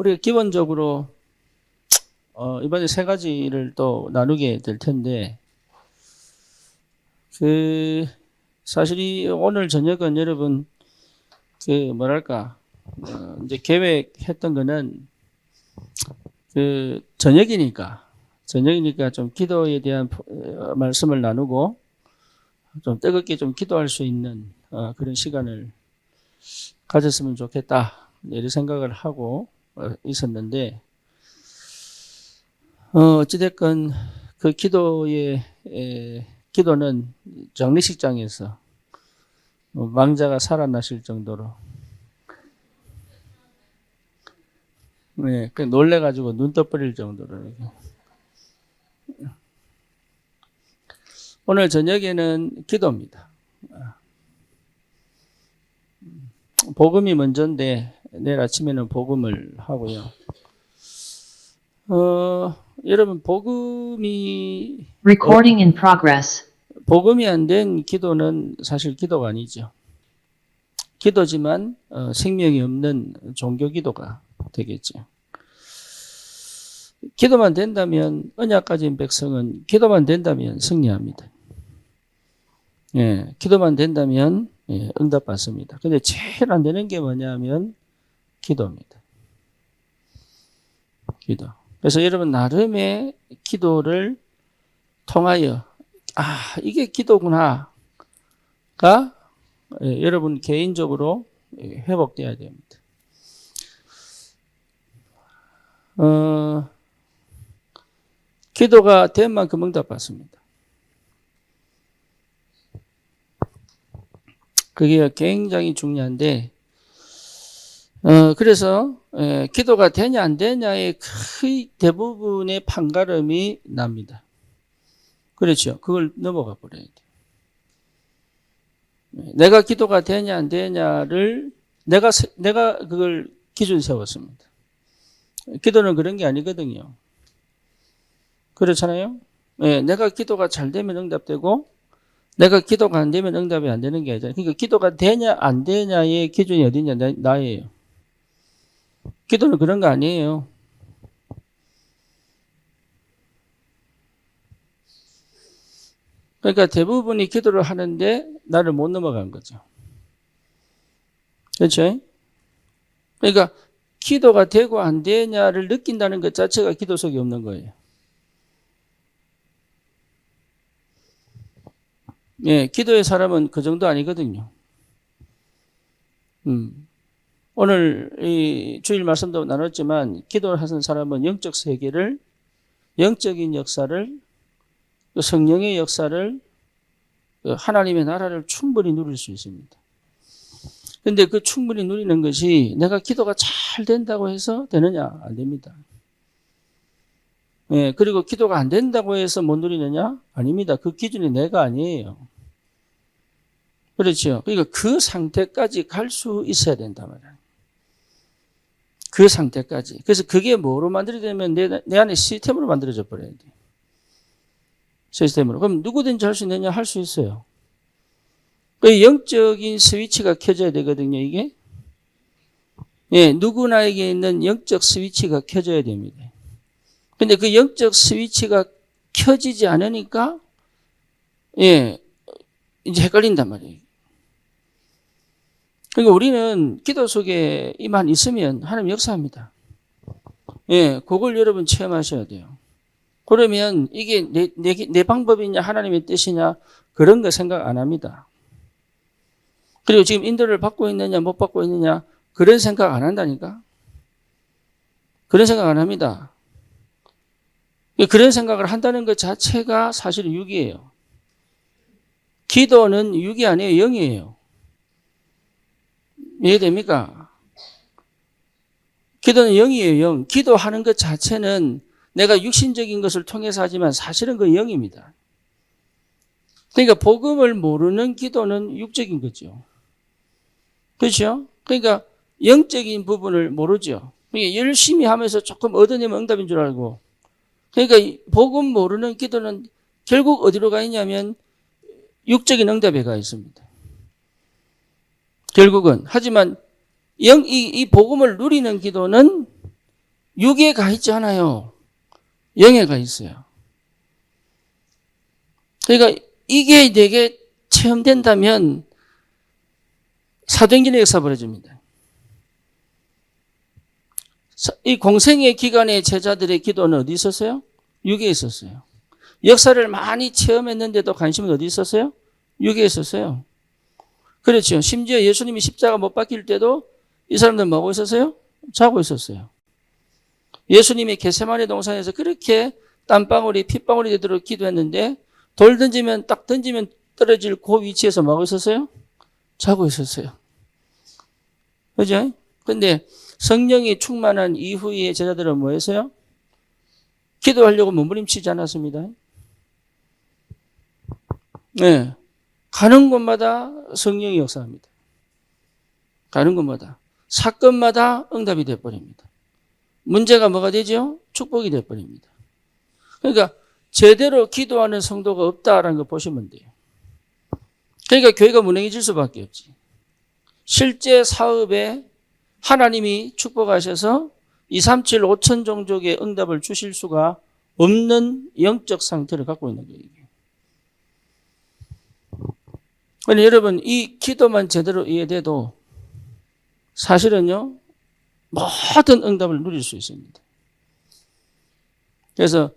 우리가 기본적으로 이번에 세 가지를 또 나누게 될 텐데, 사실 오늘 저녁은 여러분 이제 계획했던 거는 저녁이니까 좀 기도에 대한 말씀을 나누고 좀 뜨겁게 좀 기도할 수 있는 그런 시간을 가졌으면 좋겠다 이런 생각을 하고 있었는데, 어찌됐건 그 기도는 장례식장에서 망자가 살아나실 정도로, 네, 놀래가지고 눈 떠버릴 정도로. 오늘 저녁에는 기도입니다. 복음이 먼저인데 내일 아침에는 복음을 하고요. 여러분 Recording in progress. 복음이 안 된 기도는 사실 기도가 아니죠. 기도지만 생명이 없는 종교 기도가 되겠죠. 기도만 된다면, 언약 가진 백성은 기도만 된다면 승리합니다. 예, 기도만 된다면 응답받습니다. 근데 제일 안 되는 게 뭐냐면 기도입니다. 기도. 그래서 여러분 나름의 기도를 통하여 이게 기도구나가 여러분 개인적으로 회복돼야 됩니다. 기도가 된 만큼 응답받습니다. 그게 굉장히 중요한데, 그래서 기도가 되냐 안 되냐의 거의 대부분의 판가름이 납니다. 그렇죠. 그걸 넘어가 버려야 돼요. 내가 기도가 되냐 안 되냐를 내가 그걸 기준 세웠습니다. 기도는 그런 게 아니거든요. 그렇잖아요. 내가 기도가 잘 되면 응답되고 내가 기도가 안 되면 응답이 안 되는 게 아니잖아요. 그러니까 기도가 되냐 안 되냐의 기준이 어디냐? 나예요. 기도는 그런 거 아니에요. 그러니까 대부분이 기도를 하는데 나를 못 넘어간 거죠. 그렇죠? 그러니까 기도가 되고 안 되냐를 느낀다는 것 자체가 기도 속에 없는 거예요. 예, 기도의 사람은 그 정도 아니거든요. 오늘 이 주일 말씀도 나눴지만 기도를 하는 사람은 영적 세계를, 영적인 역사를, 성령의 역사를, 하나님의 나라를 충분히 누릴 수 있습니다. 근데 그 충분히 누리는 것이 내가 기도가 잘 된다고 해서 되느냐? 안 됩니다. 예, 그리고 기도가 안 된다고 해서 못 누리느냐? 아닙니다. 그 기준이 내가 아니에요. 그렇죠. 그러니까 그 상태까지 갈 수 있어야 된단 말이에요. 그 상태까지. 그래서 그게 뭐로 만들어야 되면 내 안에 시스템으로 만들어져 버려야 돼요. 시스템으로. 그럼 누구든지 할 수 있느냐? 할 수 있어요. 그 영적인 스위치가 켜져야 되거든요, 이게. 예, 누구나에게 있는 영적 스위치가 켜져야 됩니다. 근데 그 영적 스위치가 켜지지 않으니까, 예, 이제 헷갈린단 말이에요. 그러니까 우리는 기도 속에 이만 있으면 하나님 역사합니다. 예, 그걸 여러분 체험하셔야 돼요. 그러면 이게 내 방법이냐, 하나님의 뜻이냐, 그런 거 생각 안 합니다. 그리고 지금 인도를 받고 있느냐, 못 받고 있느냐, 그런 생각 안 한다니까? 그런 생각 안 합니다. 그런 생각을 한다는 것 자체가 사실은 육이에요. 기도는 육이 아니에요, 영이에요. 이해됩니까? 기도는 영이에요, 영. 기도하는 것 자체는 내가 육신적인 것을 통해서 하지만 사실은 그 영입니다. 그러니까 복음을 모르는 기도는 육적인 거죠. 그렇죠? 그러니까 영적인 부분을 모르죠. 그러니까 열심히 하면서 조금 얻어내면 응답인 줄 알고. 그러니까 복음 모르는 기도는 결국 어디로 가 있냐면 육적인 응답에 가 있습니다. 결국은. 하지만 이 복음을 누리는 기도는 6에 가 있지 않아요. 0에 가 있어요. 그러니까 이게 내게 체험된다면 사도행전의 역사 벌어집니다. 이 공생의 기간에 제자들의 기도는 어디 있었어요? 6에 있었어요. 역사를 많이 체험했는데도 관심은 어디 있었어요? 6에 있었어요. 그렇죠. 심지어 예수님이 십자가 못 박힐 때도 이 사람들 뭐하고 있었어요? 자고 있었어요. 예수님이 겟세마네 동산에서 그렇게 땀방울이 핏방울이 되도록 기도했는데 돌 던지면 딱 던지면 떨어질 그 위치에서 뭐하고 있었어요? 자고 있었어요. 그죠? 근데 성령이 충만한 이후에 제자들은 뭐 했어요? 기도하려고 몸부림치지 않았습니다. 네. 가는 곳마다 성령이 역사합니다. 가는 곳마다. 사건마다 응답이 되어버립니다. 문제가 뭐가 되죠? 축복이 되어버립니다. 그러니까 제대로 기도하는 성도가 없다라는 거 보시면 돼요. 그러니까 교회가 무능해질 수밖에 없지. 실제 사업에 하나님이 축복하셔서 237, 5천 종족의 응답을 주실 수가 없는 영적 상태를 갖고 있는 거예요. 그런데 여러분 이 기도만 제대로 이해돼도 사실은요 모든 응답을 누릴 수 있습니다. 그래서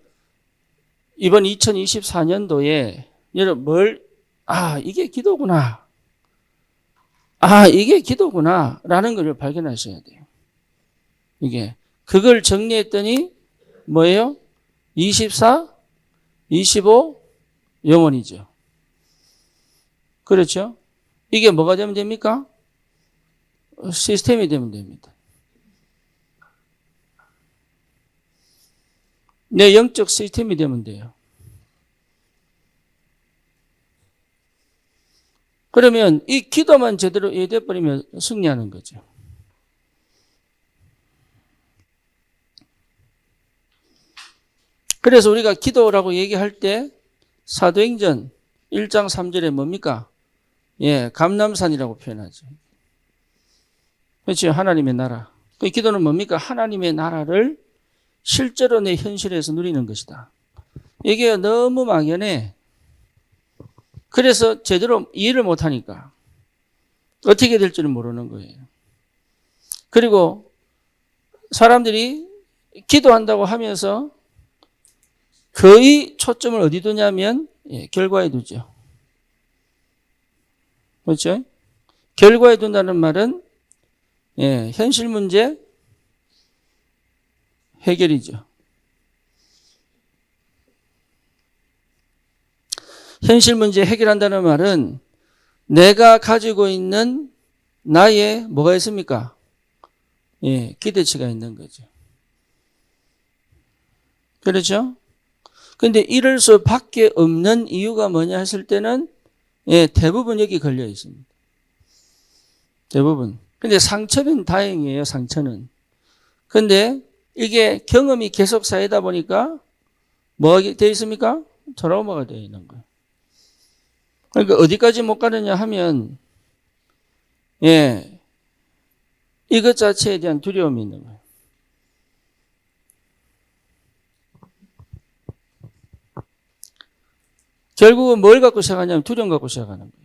이번 2024년도에 여러분 이게 기도구나. 이게 기도구나 라는 걸 발견하셔야 돼요. 이게 그걸 정리했더니 뭐예요? 24, 25, 영원이죠. 그렇죠? 이게 뭐가 되면 됩니까? 시스템이 되면 됩니다. 내 영적 시스템이 되면 돼요. 그러면 이 기도만 제대로 이해돼 버리면 승리하는 거죠. 그래서 우리가 기도라고 얘기할 때 사도행전 1장 3절에 뭡니까? 감람산이라고 표현하죠. 그렇죠. 하나님의 나라. 그 기도는 뭡니까? 하나님의 나라를 실제로 내 현실에서 누리는 것이다. 이게 너무 막연해. 그래서 제대로 이해를 못하니까 어떻게 될지는 모르는 거예요. 그리고 사람들이 기도한다고 하면서 거의 초점을 어디 두냐면 결과에 두죠. 그렇죠? 결과에 둔다는 말은 현실 문제 해결이죠. 현실 문제 해결한다는 말은 내가 가지고 있는 나의 뭐가 있습니까? 기대치가 있는 거죠. 그렇죠? 근데 이럴 수밖에 없는 이유가 뭐냐 했을 때는 대부분 여기 걸려 있습니다. 대부분. 근데 상처는 다행이에요. 상처는. 근데 이게 경험이 계속 쌓이다 보니까 뭐가 되어 있습니까? 트라우마가 되어 있는 거예요. 그러니까 어디까지 못 가느냐 하면 이것 자체에 대한 두려움이 있는 거예요. 결국은 뭘 갖고 시작하냐면 두려움 갖고 시작하는 거예요.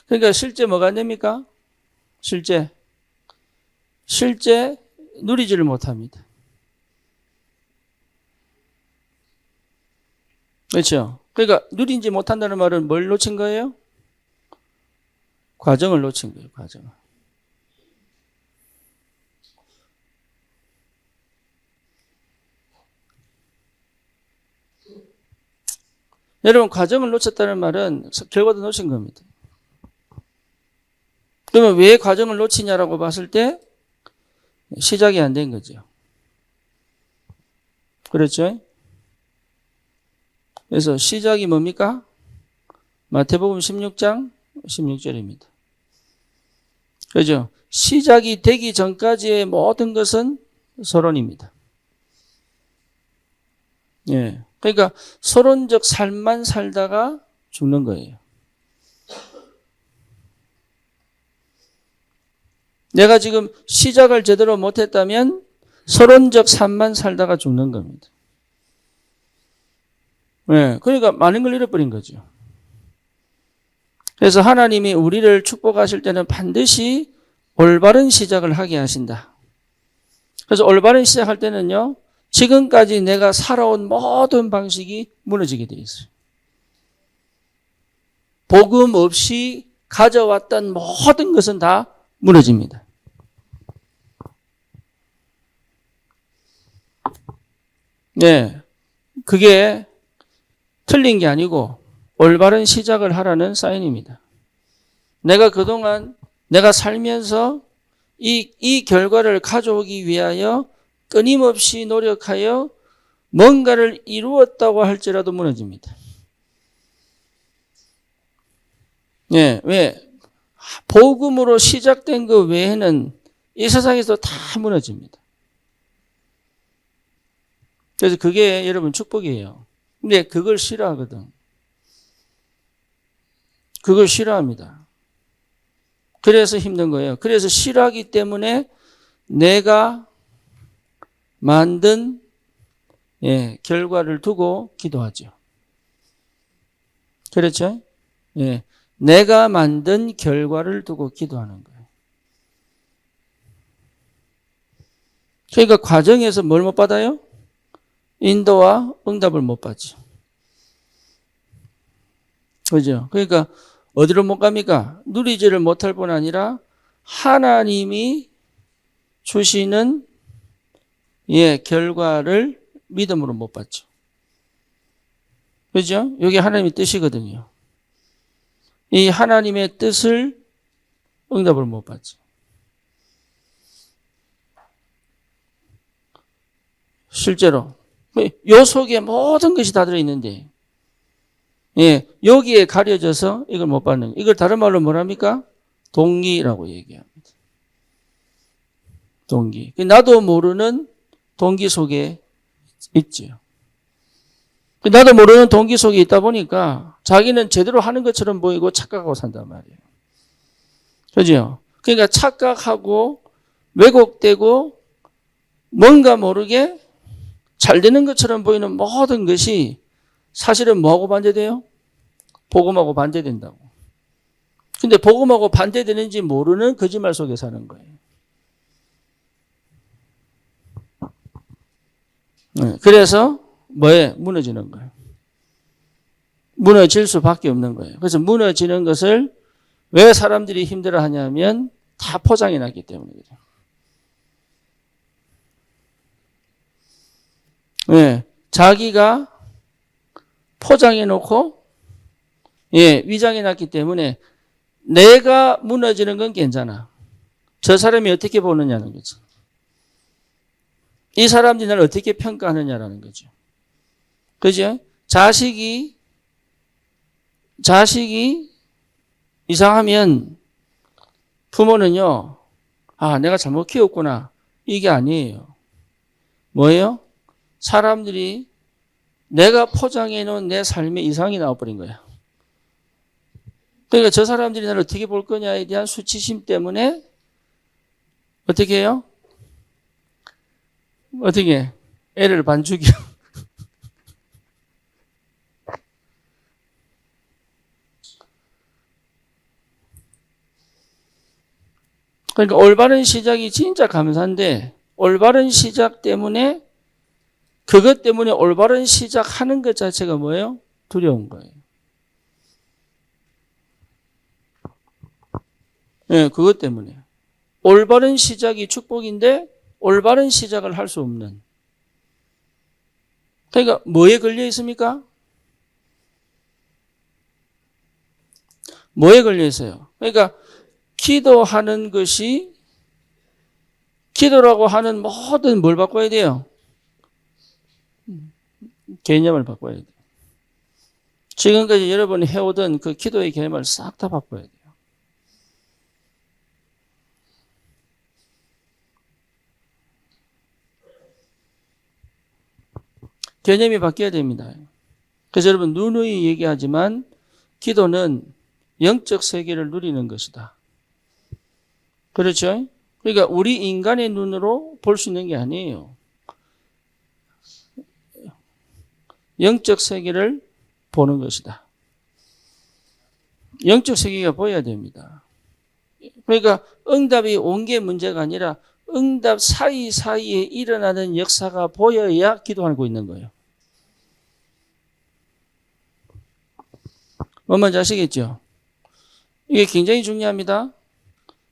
그러니까 실제 뭐가 안 됩니까? 실제 누리지를 못합니다. 그렇죠? 그러니까 누리지 못한다는 말은 뭘 놓친 거예요? 과정을 놓친 거예요. 과정을. 여러분 과정을 놓쳤다는 말은 결과도 놓친 겁니다. 그러면 왜 과정을 놓치냐라고 봤을 때 시작이 안 된 거죠. 그렇죠? 그래서 시작이 뭡니까? 마태복음 16장 16절입니다. 그죠? 시작이 되기 전까지의 모든 것은 서론입니다. 그러니까 서론적 삶만 살다가 죽는 거예요. 내가 지금 시작을 제대로 못했다면 서론적 삶만 살다가 죽는 겁니다. 네, 그러니까 많은 걸 잃어버린 거죠. 그래서 하나님이 우리를 축복하실 때는 반드시 올바른 시작을 하게 하신다. 그래서 올바른 시작할 때는요, 지금까지 내가 살아온 모든 방식이 무너지게 돼 있어요. 복음 없이 가져왔던 모든 것은 다 무너집니다. 네, 그게 틀린 게 아니고 올바른 시작을 하라는 사인입니다. 내가 그동안 내가 살면서 이 결과를 가져오기 위하여 끊임없이 노력하여 뭔가를 이루었다고 할지라도 무너집니다. 네, 왜? 복음으로 시작된 그 외에는 이 세상에서 다 무너집니다. 그래서 그게 여러분 축복이에요. 근데 그걸 싫어하거든. 그걸 싫어합니다. 그래서 힘든 거예요. 그래서 싫어하기 때문에 내가 만든 결과를 두고 기도하죠. 그렇죠? 예, 내가 만든 결과를 두고 기도하는 거예요. 그러니까 과정에서 뭘 못 받아요? 인도와 응답을 못 받죠. 그죠? 그러니까 어디로 못 갑니까? 누리지를 못할 뿐 아니라 하나님이 주시는 결과를 믿음으로 못 받죠. 그죠? 이게 하나님의 뜻이거든요. 이 하나님의 뜻을 응답을 못 받죠. 실제로 요 속에 모든 것이 다 들어있는데 여기에 가려져서 이걸 못 받는, 이걸 다른 말로 뭐랍니까? 동기라고 얘기합니다. 동기. 나도 모르는 동기 속에 있지요. 나도 모르는 동기 속에 있다 보니까 자기는 제대로 하는 것처럼 보이고 착각하고 산단 말이에요. 그죠? 그러니까 착각하고 왜곡되고 뭔가 모르게 잘 되는 것처럼 보이는 모든 것이 사실은 뭐하고 반대돼요? 복음하고 반대된다고. 근데 복음하고 반대되는지 모르는 거짓말 속에 사는 거예요. 그래서 뭐에 무너지는 거예요. 무너질 수밖에 없는 거예요. 그래서 무너지는 것을 왜 사람들이 힘들어하냐면 다 포장해 놨기 때문에 그래요. 네, 자기가 포장해 놓고 위장해 놨기 때문에 내가 무너지는 건 괜찮아. 저 사람이 어떻게 보느냐는 거지. 이 사람들이 나를 어떻게 평가하느냐라는 거죠. 그죠? 자식이 이상하면 부모는요, 내가 잘못 키웠구나. 이게 아니에요. 뭐예요? 사람들이 내가 포장해 놓은 내 삶의 이상이 나와버린 거야. 그러니까 저 사람들이 나를 어떻게 볼 거냐에 대한 수치심 때문에 어떻게 해요? 어떻게 애를 반죽이요. 그러니까 올바른 시작이 진짜 감사한데 올바른 시작 때문에 그것 때문에 올바른 시작하는 것 자체가 뭐예요? 두려운 거예요. 네, 그것 때문에. 올바른 시작이 축복인데 올바른 시작을 할 수 없는. 그러니까 뭐에 걸려 있습니까? 뭐에 걸려 있어요? 그러니까 기도하는 것이 기도라고 하는 모든 뭘 바꿔야 돼요? 개념을 바꿔야 돼요. 지금까지 여러분이 해오던 그 기도의 개념을 싹 다 바꿔야 돼요. 개념이 바뀌어야 됩니다. 그래서 여러분 누누이 얘기하지만 기도는 영적 세계를 누리는 것이다. 그렇죠? 그러니까 우리 인간의 눈으로 볼 수 있는 게 아니에요. 영적 세계를 보는 것이다. 영적 세계가 보여야 됩니다. 그러니까 응답이 온 게 문제가 아니라 응답 사이사이에 일어나는 역사가 보여야 기도하고 있는 거예요. 뭔 말인지 아시겠죠? 이게 굉장히 중요합니다.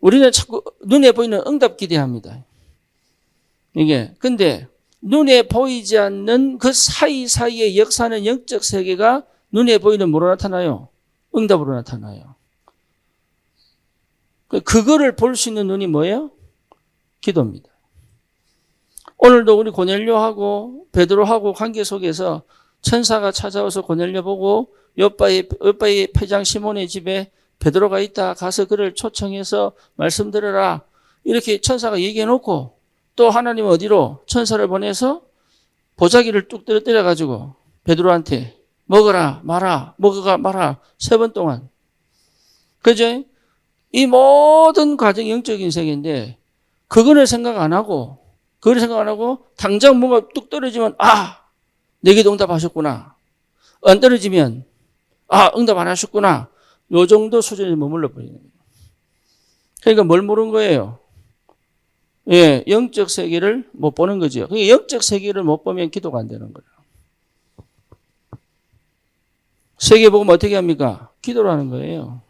우리는 자꾸 눈에 보이는 응답 기대합니다. 근데 눈에 보이지 않는 그 사이사이에 역사하는 영적 세계가 눈에 보이는 뭐로 나타나요? 응답으로 나타나요. 그거를 볼 수 있는 눈이 뭐예요? 기도입니다. 오늘도 우리 고넬료하고 베드로하고 관계 속에서 천사가 찾아와서 고넬료 보고 요바의 패장 시몬의 집에 베드로가 있다. 가서 그를 초청해서 말씀 들으라. 이렇게 천사가 얘기해 놓고 또 하나님은 어디로 천사를 보내서 보자기를 뚝 때려가지고 베드로한테 먹어라 마라 먹어가 마라 3번 동안. 그죠? 이 모든 과정이 영적인 세계인데 그거를 생각 안 하고 당장 뭔가 뚝 떨어지면 내게 응답하셨구나. 안 떨어지면 응답 안 하셨구나. 요 정도 수준에 머물러 버리는 거예요. 그러니까 뭘 모르는 거예요? 영적 세계를 못 보는 거죠. 그러니까 영적 세계를 못 보면 기도가 안 되는 거예요. 세계 보면 어떻게 합니까? 기도를 하는 거예요.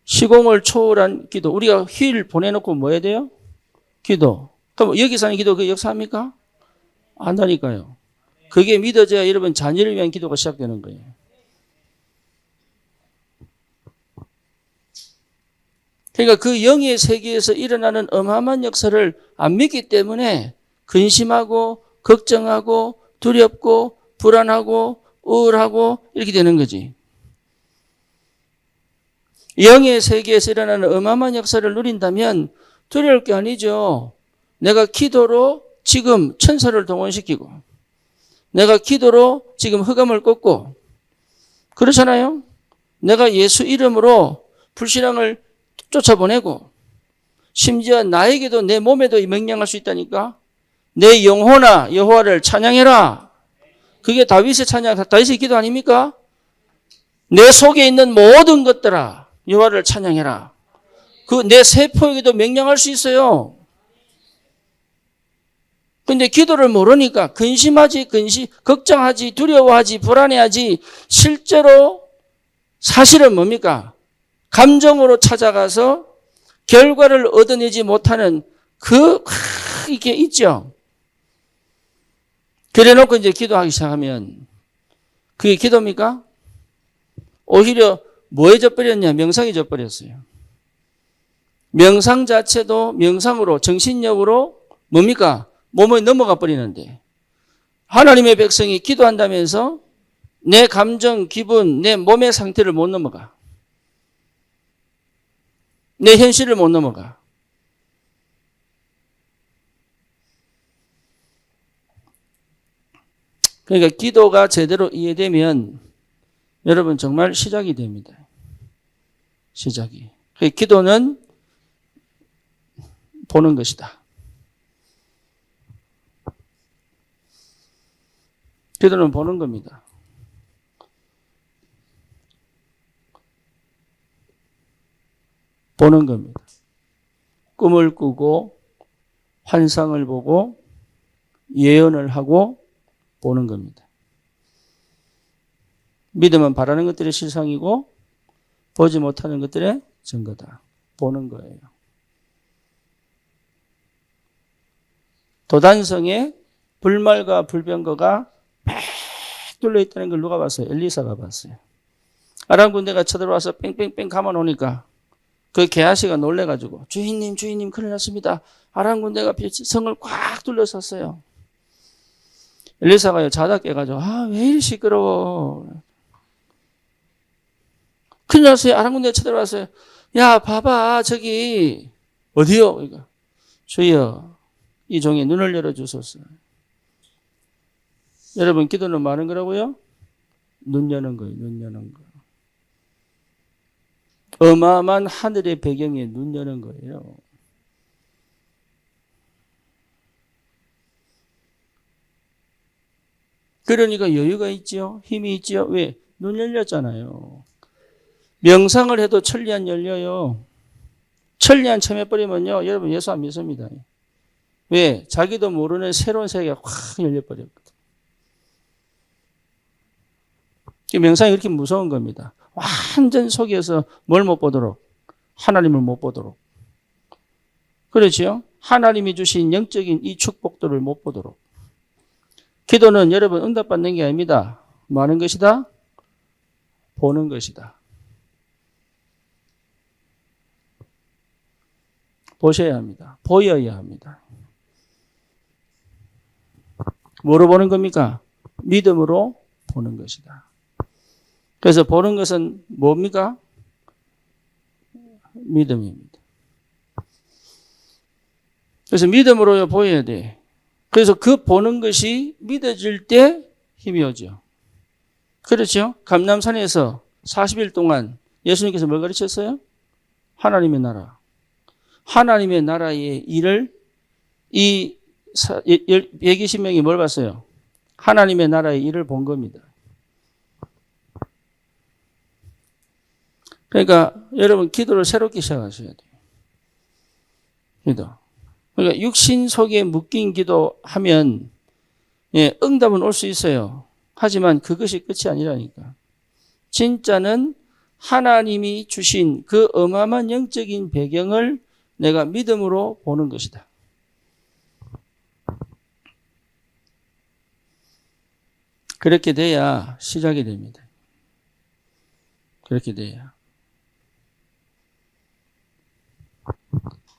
시공을 초월한 기도. 우리가 휠 보내놓고 뭐 해야 돼요? 기도. 그럼 여기서 하는 기도 그 역사합니까? 안 한다니까요. 그게 믿어져야 여러분 자녀를 위한 기도가 시작되는 거예요. 그러니까 그 영의 세계에서 일어나는 어마어마한 역사를 안 믿기 때문에 근심하고 걱정하고 두렵고 불안하고 우울하고 이렇게 되는 거지. 영의 세계에서 일어나는 어마어마한 역사를 누린다면 두려울 게 아니죠. 내가 기도로 지금 천사를 동원시키고 내가 기도로 지금 흑암을 꺾고 그렇잖아요. 내가 예수 이름으로 불신앙을 쫓아보내고 심지어 나에게도 내 몸에도 명령할 수 있다니까. 내 영혼아 여호와를 찬양해라. 그게 다윗의 찬양, 다윗의 기도 아닙니까? 내 속에 있는 모든 것들아 여호와를 찬양해라. 그 내 세포에게도 명령할 수 있어요. 근데 기도를 모르니까 걱정하지, 두려워하지, 불안해하지. 실제로 사실은 뭡니까? 감정으로 찾아가서 결과를 얻어내지 못하는 이게 있죠. 그래 놓고 이제 기도하기 시작하면 그게 기도입니까? 오히려 뭐에 져버렸냐? 명상에 져버렸어요. 명상 자체도 명상으로, 정신력으로 뭡니까? 몸에 넘어가 버리는데 하나님의 백성이 기도한다면서 내 감정, 기분, 내 몸의 상태를 못 넘어가. 내 현실을 못 넘어가. 그러니까 기도가 제대로 이해되면 여러분 정말 시작이 됩니다. 시작이. 기도는 보는 것이다. 기도는 보는 겁니다. 보는 겁니다. 꿈을 꾸고 환상을 보고 예언을 하고 보는 겁니다. 믿음은 바라는 것들의 실상이고 보지 못하는 것들의 증거다. 보는 거예요. 도단성에 불말과 불병거가 막 뚫려 있다는 걸 누가 봤어요? 엘리사가 봤어요. 아람 군대가 쳐들어와서 뺑뺑뺑 감아놓으니까 그 게하시가 놀래가지고 주인님 큰일 났습니다. 아람 군대가 성을 꽉 둘러쌌어요. 엘리사가 자다 깨가지고 왜 이리 시끄러워. 큰일 났어요. 아람 군대가 쳐들어왔어요. 야 봐봐 저기 어디요? 그러니까 주여 이 종의 눈을 열어주소서. 여러분 기도는 뭐 하는 거라고요? 눈 여는 거예요. 눈 여는 거. 어마어마한 하늘의 배경에 눈 여는 거예요. 그러니까 여유가 있지요. 힘이 있지요. 왜? 눈 열렸잖아요. 명상을 해도 천리안 열려요. 천리안 쳐매버리면요. 여러분 예수 안 믿습니다. 왜? 자기도 모르는 새로운 세계가 확 열려버렸거든. 명상이 그렇게 무서운 겁니다. 완전 속에서 뭘 못 보도록? 하나님을 못 보도록. 그렇죠? 하나님이 주신 영적인 이 축복들을 못 보도록. 기도는 여러분 응답받는 게 아닙니다. 뭐 하는 것이다? 보는 것이다. 보셔야 합니다. 보여야 합니다. 뭐로 보는 겁니까? 믿음으로 보는 것이다. 그래서 보는 것은 뭡니까? 믿음입니다. 그래서 믿음으로 보여야 돼. 그래서 그 보는 것이 믿어질 때 힘이 오죠. 그렇죠? 감람산에서 40일 동안 예수님께서 뭘 가르쳤어요? 하나님의 나라. 하나님의 나라의 일을 이 120명이 뭘 봤어요? 하나님의 나라의 일을 본 겁니다. 그러니까 여러분 기도를 새롭게 시작하셔야 돼요. 기도. 그러니까 육신 속에 묶인 기도하면 응답은 올 수 있어요. 하지만 그것이 끝이 아니라니까. 진짜는 하나님이 주신 그 어마어마한 영적인 배경을 내가 믿음으로 보는 것이다. 그렇게 돼야 시작이 됩니다. 그렇게 돼야.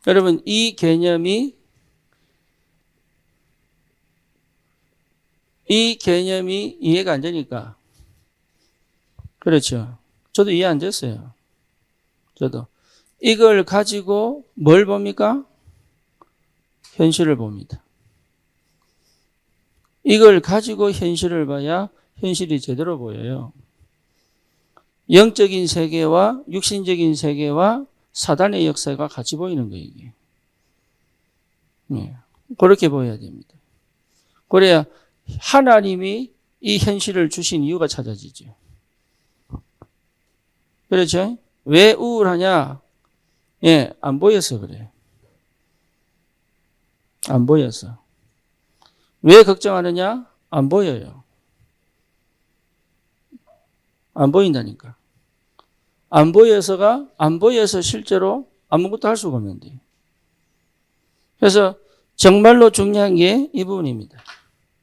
여러분, 이 개념이 이해가 안 되니까. 그렇죠. 저도 이해 안 됐어요. 저도. 이걸 가지고 뭘 봅니까? 현실을 봅니다. 이걸 가지고 현실을 봐야 현실이 제대로 보여요. 영적인 세계와 육신적인 세계와 사단의 역사가 같이 보이는 거예요, 이게. 네. 그렇게 보여야 됩니다. 그래야 하나님이 이 현실을 주신 이유가 찾아지죠. 그렇죠? 왜 우울하냐? 안 보여서 그래요. 안 보여서. 왜 걱정하느냐? 안 보여요. 안 보인다니까. 안 보여서 실제로 아무것도 할 수가 없는데. 그래서 정말로 중요한 게 이 부분입니다.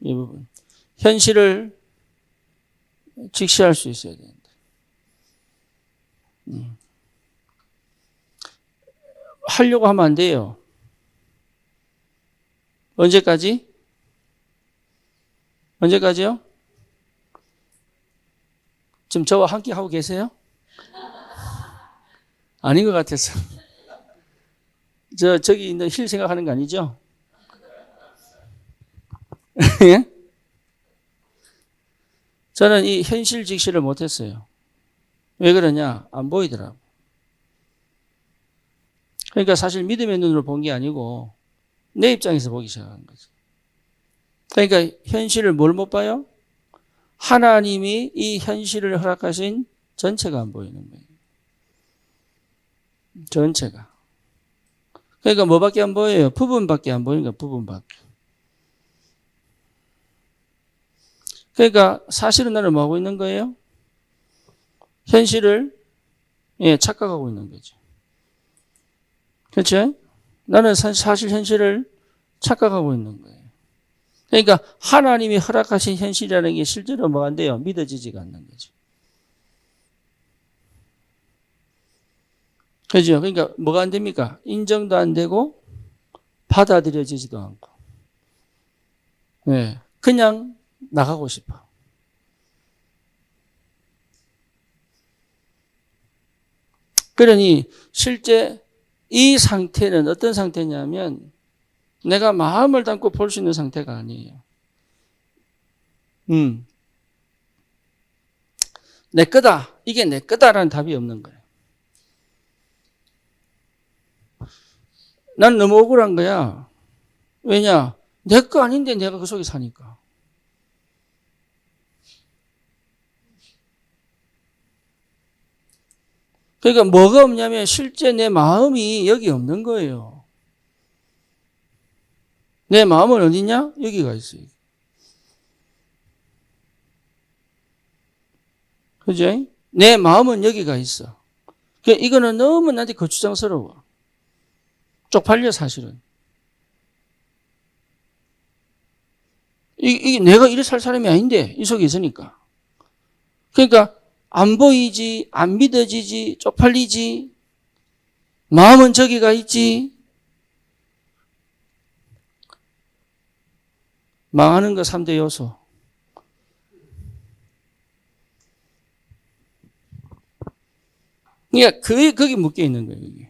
이 부분. 현실을 직시할 수 있어야 된다. 하려고 하면 안 돼요. 언제까지? 언제까지요? 지금 저와 함께 하고 계세요? 아닌 것 같아서. 저기 있는 힐 생각하는 거 아니죠? 예? 저는 이 현실 직시를 못했어요. 왜 그러냐? 안 보이더라고. 그러니까 사실 믿음의 눈으로 본 게 아니고 내 입장에서 보기 시작한 거죠. 그러니까 현실을 뭘 못 봐요? 하나님이 이 현실을 허락하신 전체가 안 보이는 거예요. 전체가. 그러니까 뭐밖에 안 보여요? 부분밖에 안 보이니까 부분밖에. 그러니까 사실은 나는 뭐 하고 있는 거예요? 현실을 착각하고 있는 거죠. 그렇죠? 나는 사실 현실을 착각하고 있는 거예요. 그러니까 하나님이 허락하신 현실이라는 게 실제로 뭐가 안 돼요? 믿어지지가 않는 거죠. 그죠? 그러니까 뭐가 안 됩니까? 인정도 안 되고 받아들여지지도 않고. 그냥 나가고 싶어. 그러니 실제 이 상태는 어떤 상태냐면 내가 마음을 담고 볼 수 있는 상태가 아니에요. 내 거다. 이게 내 거다라는 답이 없는 거예요. 난 너무 억울한 거야. 왜냐? 내 거 아닌데 내가 그 속에 사니까. 그러니까 뭐가 없냐면 실제 내 마음이 여기 없는 거예요. 내 마음은 어디냐? 여기가 있어요. 그죠? 내 마음은 여기가 있어. 그러니까 이거는 너무 나한테 거추장스러워. 쪽팔려 사실은. 이게 내가 이래 살 사람이 아닌데 이 속에 있으니까. 그러니까 안 보이지, 안 믿어지지, 쪽팔리지, 마음은 저기가 있지. 망하는 거 3대 요소. 그러니까 거기 묶여 있는 거예요. 여기.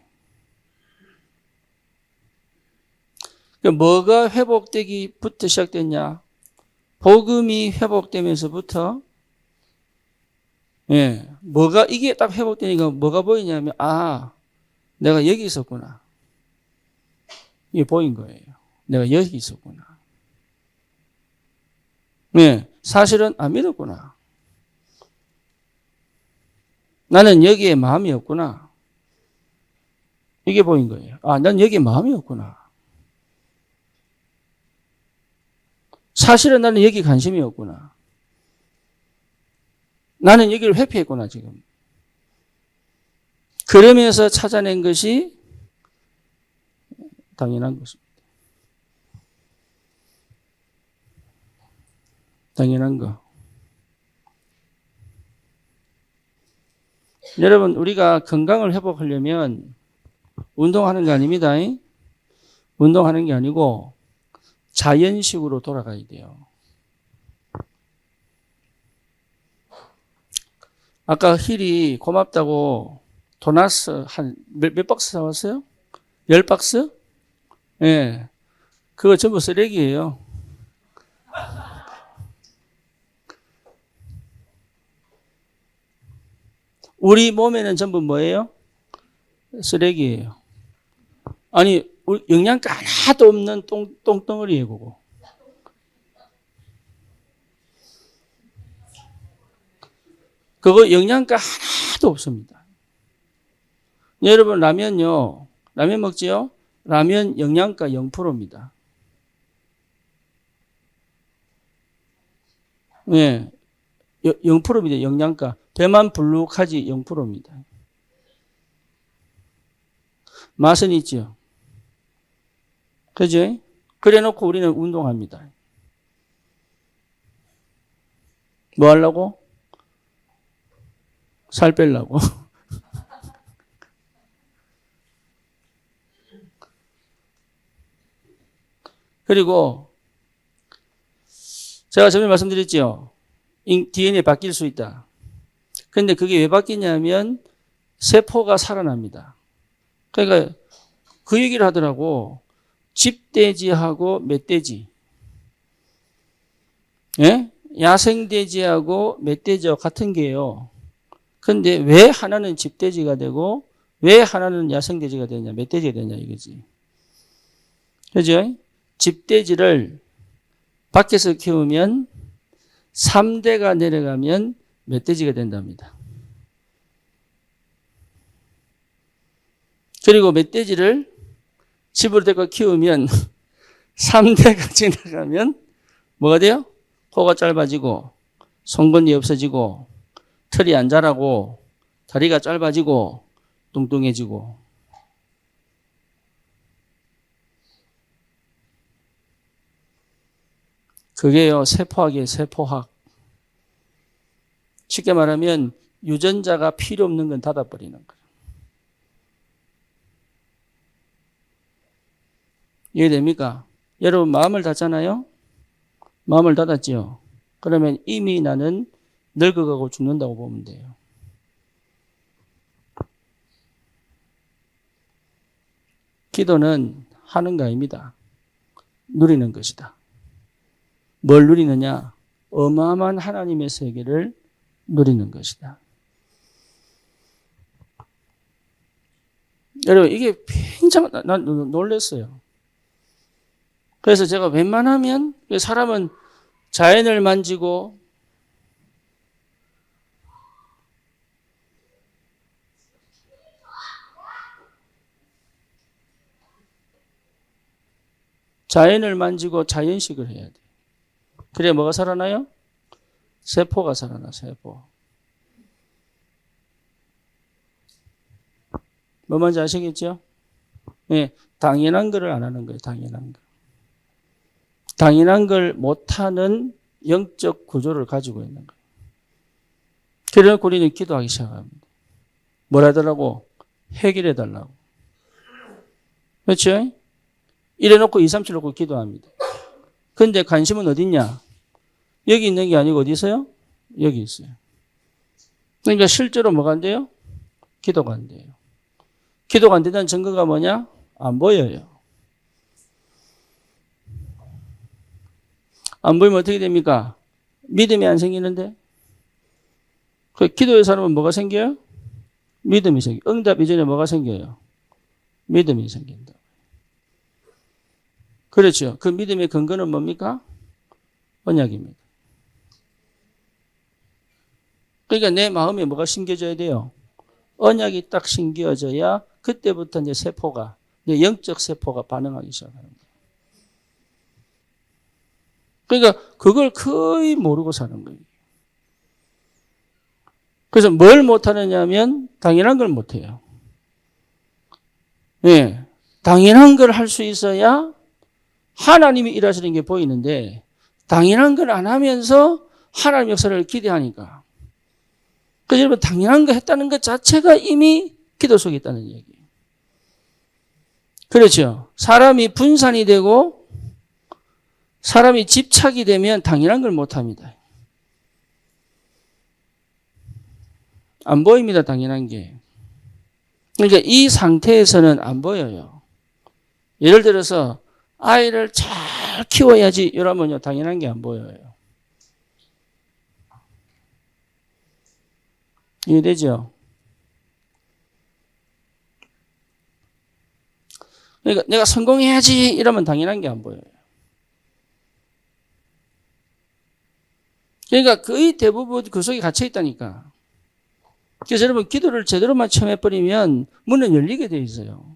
그러니까 뭐가 회복되기부터 시작됐냐? 복음이 회복되면서부터 뭐가 이게 딱 회복되니까 뭐가 보이냐면 내가 여기 있었구나. 이게 보인 거예요. 내가 여기 있었구나. 사실은 안 믿었구나. 나는 여기에 마음이 없구나. 이게 보인 거예요. 난 여기에 마음이 없구나. 사실은 나는 여기 관심이 없구나. 나는 여기를 회피했구나, 지금. 그러면서 찾아낸 것이 당연한 것입니다. 당연한 거. 여러분, 우리가 건강을 회복하려면 운동하는 게 아닙니다. 운동하는 게 아니고 자연식으로 돌아가야 돼요. 아까 힐이 고맙다고 도나스 몇 박스 사왔어요? 10박스? 그거 전부 쓰레기예요. 우리 몸에는 전부 뭐예요? 쓰레기예요. 아니, 영양가 하나도 없는 똥덩어리예요, 그거. 그거 영양가 하나도 없습니다. 여러분, 라면 먹지요? 라면 영양가 0%입니다. 0%입니다, 영양가. 배만 불룩하지 0%입니다. 맛은 있죠. 그죠? 그래 놓고 우리는 운동합니다. 뭐 하려고? 살 빼려고. 그리고 제가 전에 말씀드렸죠. DNA 바뀔 수 있다. 그런데 그게 왜 바뀌냐면 세포가 살아납니다. 그러니까 그 얘기를 하더라고. 집돼지하고 멧돼지. 야생돼지하고 멧돼지와 같은 게요. 근데 왜 하나는 집돼지가 되고 왜 하나는 야생돼지가 되냐, 멧돼지가 되냐 이거지. 그죠? 집돼지를 밖에서 키우면 3대가 내려가면 멧돼지가 된답니다. 그리고 멧돼지를 집으로 데리고 키우면 3대가 지나가면 뭐가 돼요? 코가 짧아지고 송곳니 없어지고 털이 안 자라고 다리가 짧아지고 뚱뚱해지고. 그게요, 세포학이에요, 세포학. 쉽게 말하면 유전자가 필요 없는 건 닫아버리는 거예요. 이해됩니까? 여러분 마음을 닫잖아요? 마음을 닫았죠? 그러면 이미 나는 늙어가고 죽는다고 보면 돼요. 기도는 하는 거 아닙니다. 누리는 것이다. 뭘 누리느냐? 어마어마한 하나님의 세계를 누리는 것이다. 여러분 이게 굉장히 난 놀랐어요. 그래서 제가 웬만하면 사람은 자연을 만지고 자연을 만지고 자연식을 해야 돼. 그래 뭐가 살아나요? 세포가 살아나, 세포. 뭐 뭔지 아시겠죠? 예, 당연한 거를 안 하는 거예요. 당연한 거. 당연한 걸 못하는 영적 구조를 가지고 있는 거예요. 그래서 우리는 기도하기 시작합니다. 뭘 하더라고? 해결해 달라고. 그렇죠? 이래놓고 2, 3, 7 놓고 기도합니다. 근데 관심은 어디 있냐? 여기 있는 게 아니고 어디 있어요? 여기 있어요. 그러니까 실제로 뭐가 안 돼요? 기도가 안 돼요. 기도가 안 된다는 증거가 뭐냐? 안 보여요. 안 보이면 어떻게 됩니까? 믿음이 안 생기는데? 그 기도의 사람은 뭐가 생겨요? 믿음이 생겨요. 응답 이전에 뭐가 생겨요? 믿음이 생긴다. 그렇죠. 그 믿음의 근거는 뭡니까? 언약입니다. 그러니까 내 마음에 뭐가 심겨져야 돼요? 언약이 딱 심겨져야 그때부터 이제 세포가, 이제 영적 세포가 반응하기 시작하는 거예요. 그러니까 그걸 거의 모르고 사는 거예요. 그래서 뭘 못하느냐면 당연한 걸 못해요. 예, 당연한 걸 할 수 있어야 하나님이 일하시는 게 보이는데 당연한 걸 안 하면서 하나님 역사를 기대하니까. 그래서 여러분 당연한 거 했다는 것 자체가 이미 기도 속에 있다는 얘기예요. 그렇죠. 사람이 분산이 되고 사람이 집착이 되면 당연한 걸 못합니다. 안 보입니다. 당연한 게. 그러니까 이 상태에서는 안 보여요. 예를 들어서 아이를 잘 키워야지 이러면요. 당연한 게 안 보여요. 이해되죠? 그러니까 내가 성공해야지 이러면 당연한 게 안 보여요. 그러니까 거의 대부분 그 속에 갇혀 있다니까. 그래서 여러분 기도를 제대로만 체험해버리면 문은 열리게 돼 있어요.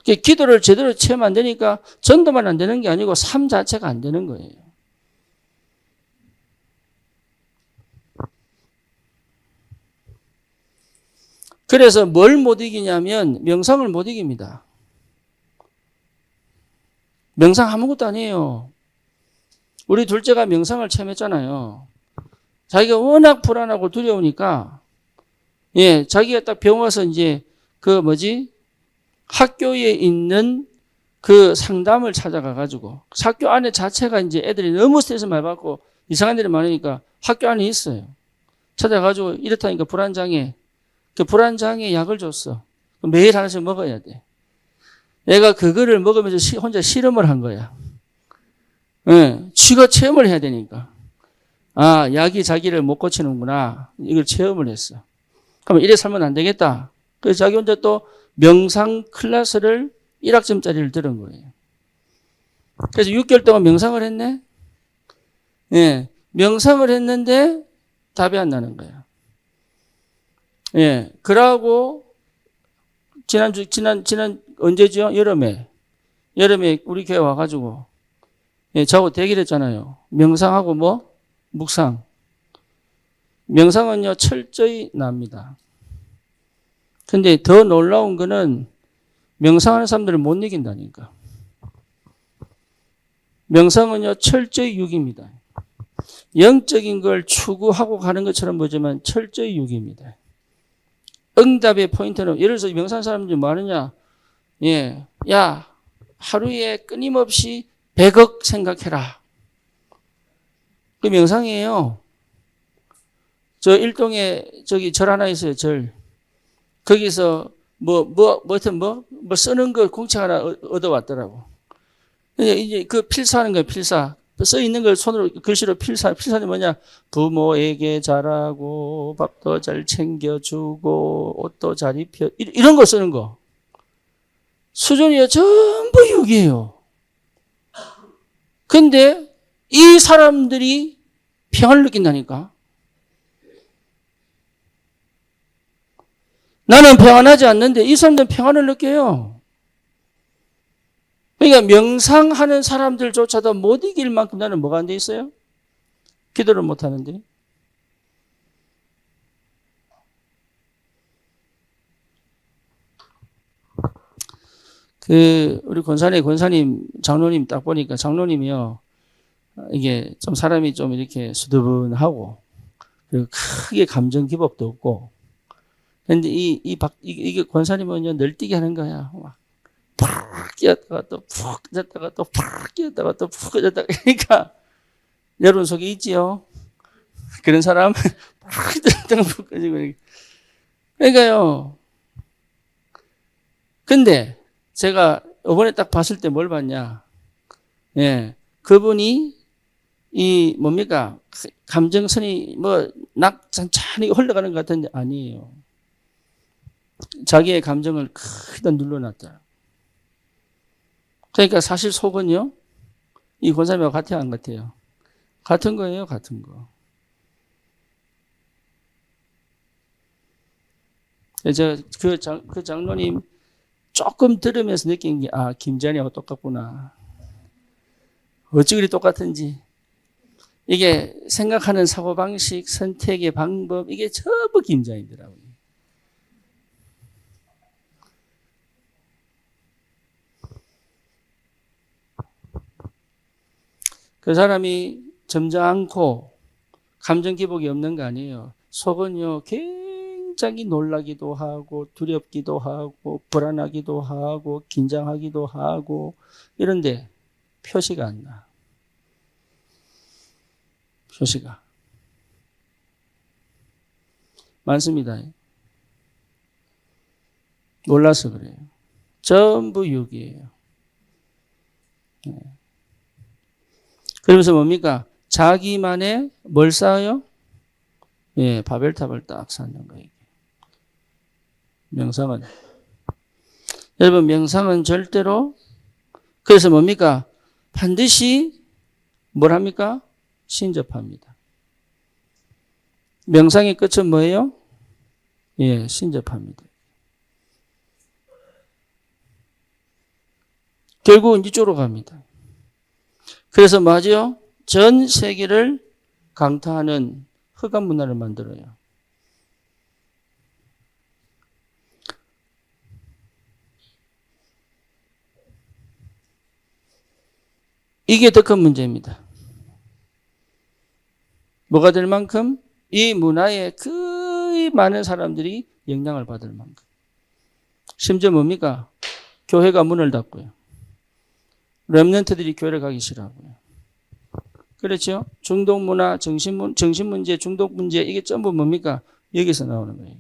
기도를 제대로 체험 안 되니까 전도만 안 되는 게 아니고 삶 자체가 안 되는 거예요. 그래서 뭘 못 이기냐면 명상을 못 이깁니다. 명상 아무것도 아니에요. 우리 둘째가 명상을 체험했잖아요. 자기가 워낙 불안하고 두려우니까, 예, 자기가 딱 병원 와서 이제 학교에 있는 그 상담을 찾아가가지고, 학교 안에 자체가 이제 애들이 너무 스트레스 많이 받고 이상한 일이 많으니까 학교 안에 있어요. 찾아가지고 이렇다니까 불안장애. 그 불안장애 약을 줬어. 매일 하나씩 먹어야 돼. 얘가 그거를 먹으면서 혼자 실험을 한 거야. 예, 쥐가 체험을 해야 되니까. 아, 약이 자기를 못 고치는구나. 이걸 체험을 했어. 그러면 이래 살면 안 되겠다. 그래서 자기 혼자 또 명상 클래스를 1학점짜리를 들은 거예요. 그래서 6개월 동안 명상을 했네? 예, 명상을 했는데 답이 안 나는 거야. 예, 그러고 지난 언제죠? 여름에 우리 교회 와가지고 예, 저하고 대기를 했잖아요. 명상하고 묵상. 명상은요, 철저히 납니다. 근데 더 놀라운 거는 명상하는 사람들을 못 이긴다니까. 명상은요, 철저히 육입니다. 영적인 걸 추구하고 가는 것처럼 보지만 철저히 육입니다. 응답의 포인트는, 예를 들어서 명상하는 사람들이 뭐 하느냐? 예, 야, 하루에 끊임없이 100억 생각해라. 그 명상이에요. 저 일동에 절 하나 있어요, 절. 거기서 쓰는 거 공책 하나 얻어왔더라고. 이제 그 필사하는 거예요, 필사. 써 있는 걸 손으로, 글씨로 필사는 뭐냐? 부모에게 잘하고, 밥도 잘 챙겨주고, 옷도 잘 입혀. 이런 거 쓰는 거. 수준이 전부 육이에요. 근데 이 사람들이 평안을 느낀다니까. 나는 평안하지 않는데 이 사람들은 평안을 느껴요. 그러니까 명상하는 사람들조차도 못 이길 만큼 나는 뭐가 안 돼 있어요? 기도를 못 하는데. 우리 권사님, 장로님 딱 보니까 장로님이요. 이게 좀 사람이 좀 이렇게 수드분하고, 그리고 크게 감정 기복도 없고. 근데 이게 권사님은요, 널뛰기 하는 거야. 막, 푹 끼었다가 또 푹 졌다가 또 푹 끼었다가 또 푹 졌다가. 그러니까, 여러분 속에 있지요? 그런 사람? 푹 졌다가 푹 꺼지고. 그러니까요. 근데, 제가 이번에 딱 봤을 때 뭘 봤냐. 예. 그분이 뭡니까? 감정선이 찬찬히 흘러가는 것 같은데 아니에요. 자기의 감정을 크게 눌러놨다. 그러니까 사실 속은요, 이 권사님하고 같아요, 안 같아요? 같은 거예요, 같은 거. 제가 그 장로님 조금 들으면서 느낀 게, 김재환이하고 똑같구나. 어찌 그리 똑같은지. 이게 생각하는 사고방식, 선택의 방법, 이게 전부 김재환이더라고요. 그 사람이 점잖고 감정 기복이 없는 거 아니에요. 속은요, 굉장히 놀라기도 하고, 두렵기도 하고, 불안하기도 하고, 긴장하기도 하고, 이런데 표시가 안 나. 표시가. 많습니다. 몰라서 그래요. 전부 육이에요. 그러면서 뭡니까? 자기만의 뭘 쌓아요? 예, 바벨탑을 딱 쌓는 거예요. 명상은. 여러분, 명상은 절대로, 그래서 뭡니까? 반드시 뭘 합니까? 신접합니다. 명상의 끝은 뭐예요? 예, 신접합니다. 결국은 이쪽으로 갑니다. 그래서 뭐죠? 전 세계를 강타하는 흑암 문화를 만들어요. 이게 더 큰 문제입니다. 뭐가 될 만큼? 이 문화에 거의 많은 사람들이 영향을 받을 만큼. 심지어 뭡니까? 교회가 문을 닫고요. 렘넌트들이 교회를 가기 싫어하고요. 그렇죠? 중독 문화, 정신 문제, 중독 문제, 이게 전부 뭡니까? 여기서 나오는 거예요.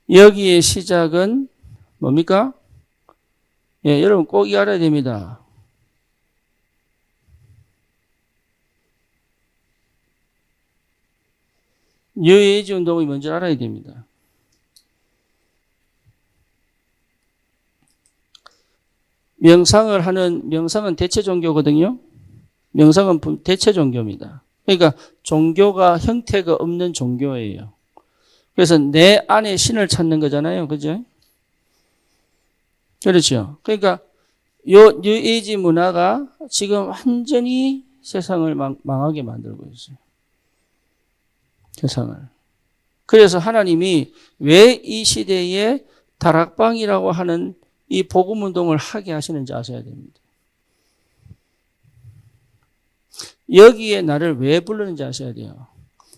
여기의 시작은 뭡니까? 예, 여러분 꼭 이 알아야 됩니다. 뉴에이지 운동이 뭔지 알아야 됩니다. 명상은 대체 종교거든요. 명상은 대체 종교입니다. 그러니까 종교가 형태가 없는 종교예요. 그래서 내 안에 신을 찾는 거잖아요. 그죠? 그렇죠. 그러니까 요 뉴에이지 문화가 지금 완전히 세상을 망하게 만들고 있어요. 세상을. 그래서 하나님이 왜 이 시대에 다락방이라고 하는 이 복음운동을 하게 하시는지 아셔야 됩니다. 여기에 나를 왜 부르는지 아셔야 돼요.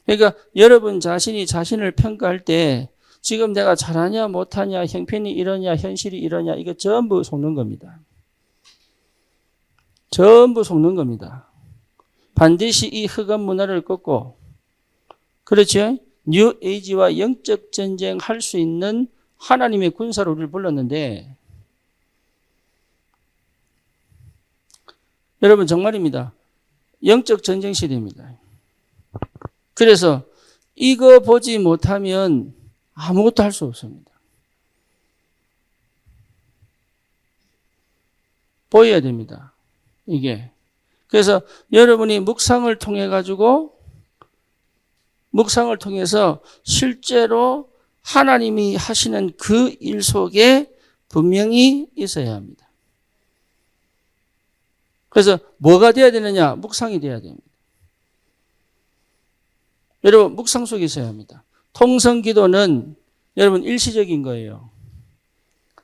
그러니까 여러분 자신이 자신을 평가할 때 지금 내가 잘하냐 못하냐 형편이 이러냐 현실이 이러냐 이거 전부 속는 겁니다. 전부 속는 겁니다. 반드시 이 흑암 문화를 꺾고 그렇죠? 뉴 에이지와 영적 전쟁 할 수 있는 하나님의 군사로 우리를 불렀는데 여러분 정말입니다. 영적 전쟁 시대입니다. 그래서 이거 보지 못하면 아무것도 할 수 없습니다. 보여야 됩니다. 이게. 그래서 여러분이 묵상을 통해서 실제로 하나님이 하시는 그 일 속에 분명히 있어야 합니다. 그래서 뭐가 돼야 되느냐? 묵상이 돼야 됩니다. 여러분 묵상 속에 있어야 합니다. 통성기도는 여러분 일시적인 거예요.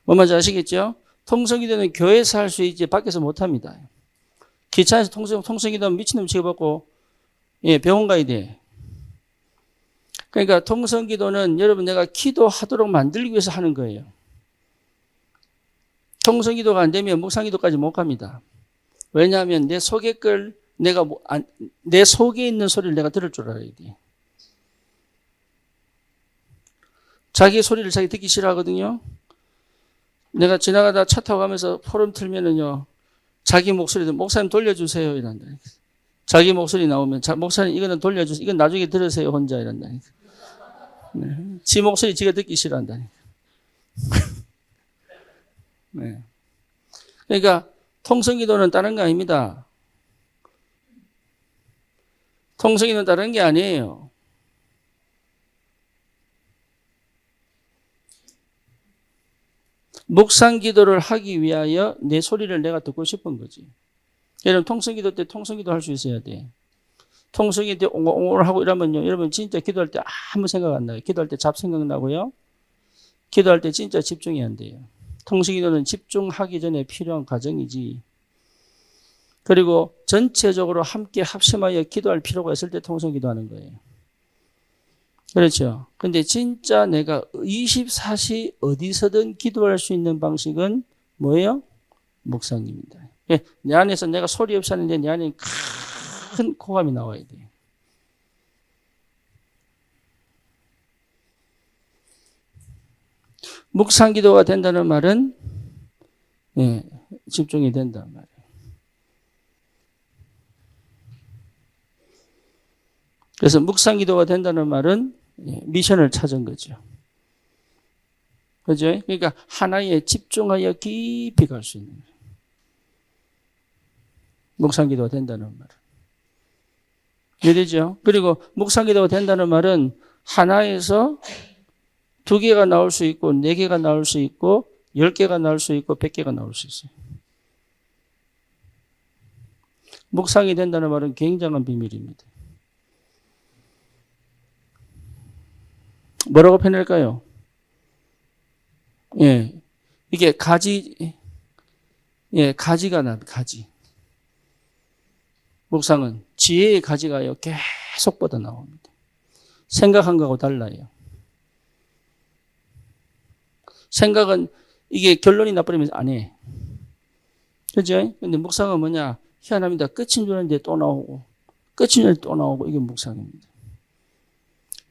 뭔 말인지 아시겠죠? 통성기도는 교회에서 할 수 있지 밖에서 못합니다. 기차에서 통성기도는 미친놈 취급받고 병원 가야 돼. 그러니까 통성기도는 여러분 내가 기도하도록 만들기 위해서 하는 거예요. 통성기도가 안 되면 묵상기도까지 못 갑니다. 왜냐하면 내 속에 내 속에 있는 소리를 내가 들을 줄 알아야 돼. 자기 소리를 자기 듣기 싫어하거든요. 내가 지나가다 차 타고 가면서 포럼 틀면은요, 자기 목소리도 목사님 돌려주세요 이란다. 자기 목소리 나오면 목사님 이거는 돌려주세요. 이건 나중에 들으세요 혼자 이란다. 네. 지 목소리 지가 듣기 싫어한다. 네. 그러니까 통성기도는 다른 거 아닙니다. 통성기도는 다른 게 아니에요. 묵상기도를 하기 위하여 내 소리를 내가 듣고 싶은 거지. 여러분 통성기도 때 통성기도 할 수 있어야 돼. 통성기도 때 옹옹옹 하고 이러면요. 여러분 진짜 기도할 때 아무 생각 안 나요. 기도할 때 잡생각 나고요. 기도할 때 진짜 집중이 안 돼요. 통성기도는 집중하기 전에 필요한 과정이지. 그리고 전체적으로 함께 합심하여 기도할 필요가 있을 때 통성기도 하는 거예요. 그렇죠. 근데 진짜 내가 24시 어디서든 기도할 수 있는 방식은 뭐예요? 묵상입니다. 내 안에서 내가 소리 없이 하는데 내 안에 큰 호감이 나와야 돼요. 묵상기도가 된다는 말은 집중이 된다는 말이에요. 그래서 묵상기도가 된다는 말은 미션을 찾은 거죠. 그죠? 그러니까 하나에 집중하여 깊이 갈 수 있는 거예요. 묵상기도가 된다는 말은. 이해되죠? 그리고 묵상기도가 된다는 말은 하나에서 2개가 나올 수 있고 4개가 나올 수 있고 10개가 나올 수 있고 100개가 나올 수 있어요. 묵상이 된다는 말은 굉장한 비밀입니다. 뭐라고 표현할까요? 이게 가지가 납니다. 가지. 묵상은 지혜의 가지가요, 계속 뻗어 나옵니다. 생각한 거하고 달라요. 생각은 이게 결론이 나버리면 안 해. 그죠? 근데 묵상은 뭐냐? 희한합니다. 끝인 줄 알았는데 또 나오고, 끝인 줄 알았는데 또 나오고, 이게 묵상입니다.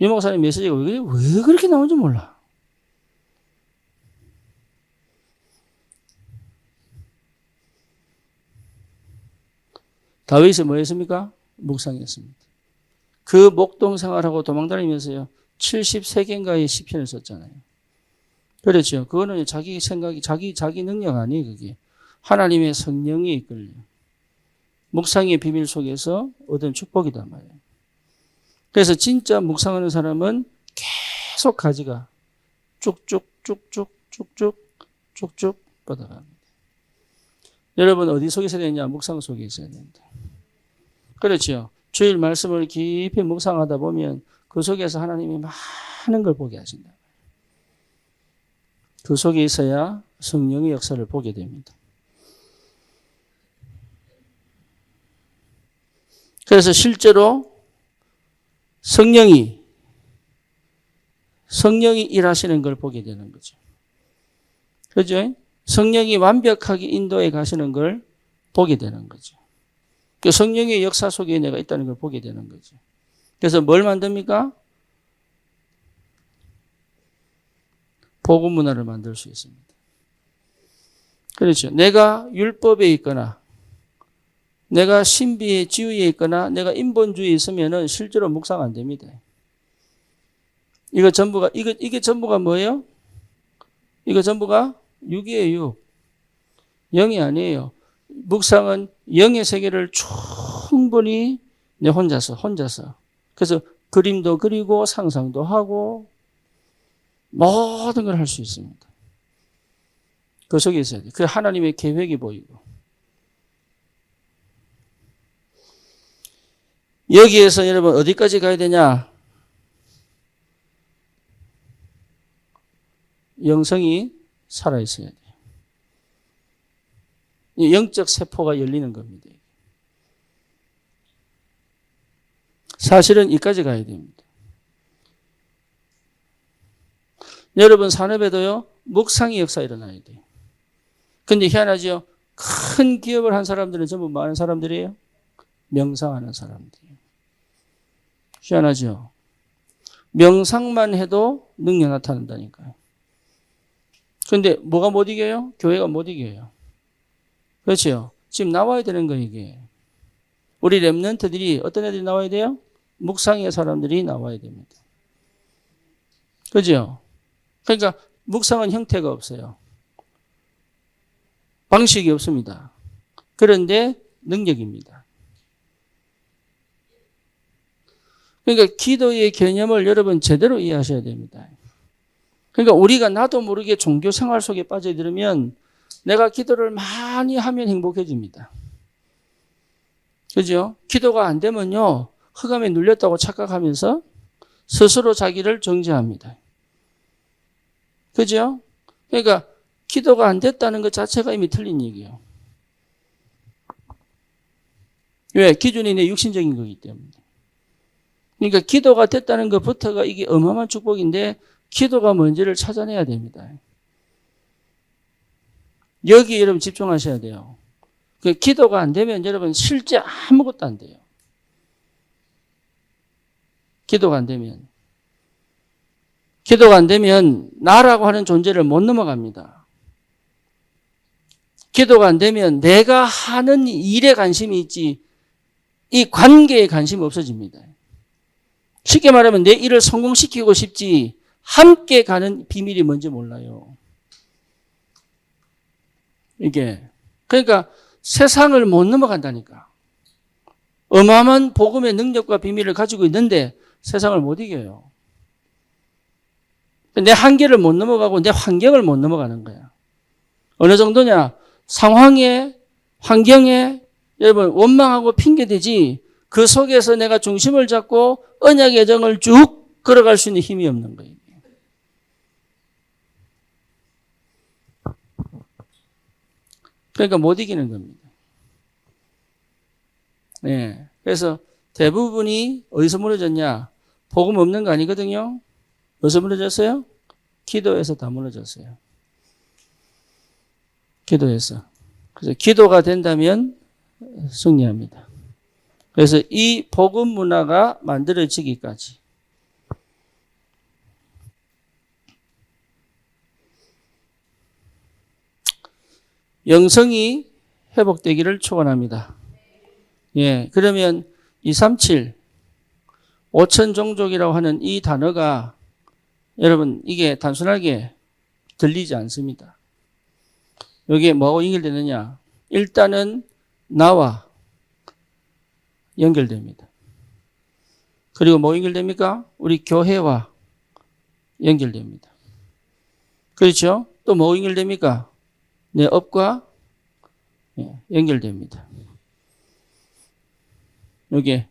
유 목사님 메시지가 왜 그렇게 나오는지 몰라. 다윗이 뭐 했습니까? 묵상했습니다. 그 목동 생활하고 도망다니면서요, 73개인가의 시편을 썼잖아요. 그렇죠. 그거는 자기 생각이, 자기 능력 아니에요, 그게. 하나님의 성령이 이끌려. 묵상의 비밀 속에서 얻은 축복이단 말이에요. 그래서 진짜 묵상하는 사람은 계속 가지가 쭉쭉 뻗어갑니다. 여러분 어디 속에 있어야 되냐? 묵상 속에 있어야 된다. 그렇죠. 주일 말씀을 깊이 묵상하다 보면 그 속에서 하나님이 많은 걸 보게 하신다. 그 속에 있어야 성령의 역사를 보게 됩니다. 그래서 실제로 성령이 일하시는 걸 보게 되는 거죠. 그죠? 성령이 완벽하게 인도해 가시는 걸 보게 되는 거죠. 그 성령의 역사 속에 내가 있다는 걸 보게 되는 거죠. 그래서 뭘 만듭니까? 복음 문화를 만들 수 있습니다. 그렇죠. 내가 율법에 있거나 내가 신비의 지위에 있거나 내가 인본주의에 있으면은 실제로 묵상 안 됩니다. 이게 전부가 뭐예요? 이거 전부가 육이에요, 육. 영이 아니에요. 묵상은 영의 세계를 충분히 내 혼자서. 그래서 그림도 그리고 상상도 하고 모든 걸 할 수 있습니다. 그 속에 있어야 돼요. 그 하나님의 계획이 보이고. 여기에서 여러분 어디까지 가야 되냐? 영성이 살아있어야 돼요. 영적 세포가 열리는 겁니다. 사실은 이까지 가야 됩니다. 여러분 산업에도요. 묵상의 역사 일어나야 돼요. 근데 희한하죠. 큰 기업을 한 사람들은 전부 뭐 하는 사람들이에요? 명상하는 사람들이에요. 희한하죠. 명상만 해도 능력 나타난다니까요. 근데 뭐가 못 이겨요? 교회가 못 이겨요. 그렇죠. 지금 나와야 되는 거예요, 이게. 우리 렘넌트들이 어떤 애들이 나와야 돼요? 묵상의 사람들이 나와야 됩니다. 그죠? 그러니까 묵상은 형태가 없어요. 방식이 없습니다. 그런데 능력입니다. 그러니까 기도의 개념을 여러분 제대로 이해하셔야 됩니다. 그러니까 우리가 나도 모르게 종교 생활 속에 빠져들면 내가 기도를 많이 하면 행복해집니다. 그죠? 기도가 안 되면요. 흑암에 눌렸다고 착각하면서 스스로 자기를 정죄합니다. 그죠? 그러니까 기도가 안 됐다는 것 자체가 이미 틀린 얘기예요. 왜? 기준이 내 육신적인 거기 때문에. 그러니까 기도가 됐다는 것부터가 이게 어마어마한 축복인데 기도가 뭔지를 찾아내야 됩니다. 여기 여러분 집중하셔야 돼요. 기도가 안 되면 여러분 실제 아무것도 안 돼요. 기도가 안 되면. 기도가 안 되면 나라고 하는 존재를 못 넘어갑니다. 기도가 안 되면 내가 하는 일에 관심이 있지 이 관계에 관심이 없어집니다. 쉽게 말하면 내 일을 성공시키고 싶지 함께 가는 비밀이 뭔지 몰라요. 이게. 그러니까 세상을 못 넘어간다니까. 어마어마한 복음의 능력과 비밀을 가지고 있는데 세상을 못 이겨요. 내 한계를 못 넘어가고 내 환경을 못 넘어가는 거야. 어느 정도냐? 상황에, 환경에 여러분 원망하고 핑계대지 그 속에서 내가 중심을 잡고 언약의 여정을 쭉 걸어갈 수 있는 힘이 없는 거예요. 그러니까 못 이기는 겁니다. 네. 그래서 대부분이 어디서 무너졌냐? 복음 없는 거 아니거든요. 어디서 무너졌어요? 기도에서 다 무너졌어요. 기도에서. 그래서 기도가 된다면 승리합니다. 그래서 이 복음 문화가 만들어지기까지 영성이 회복되기를 축원합니다. 예, 그러면 237 5천 종족이라고 하는 이 단어가 여러분 이게 단순하게 들리지 않습니다. 여기에 뭐하고 연결되느냐? 일단은 나와 연결됩니다. 그리고 뭐 연결됩니까? 우리 교회와 연결됩니다. 그렇죠? 또 뭐 연결됩니까? 내 업과 연결됩니다. 여기에.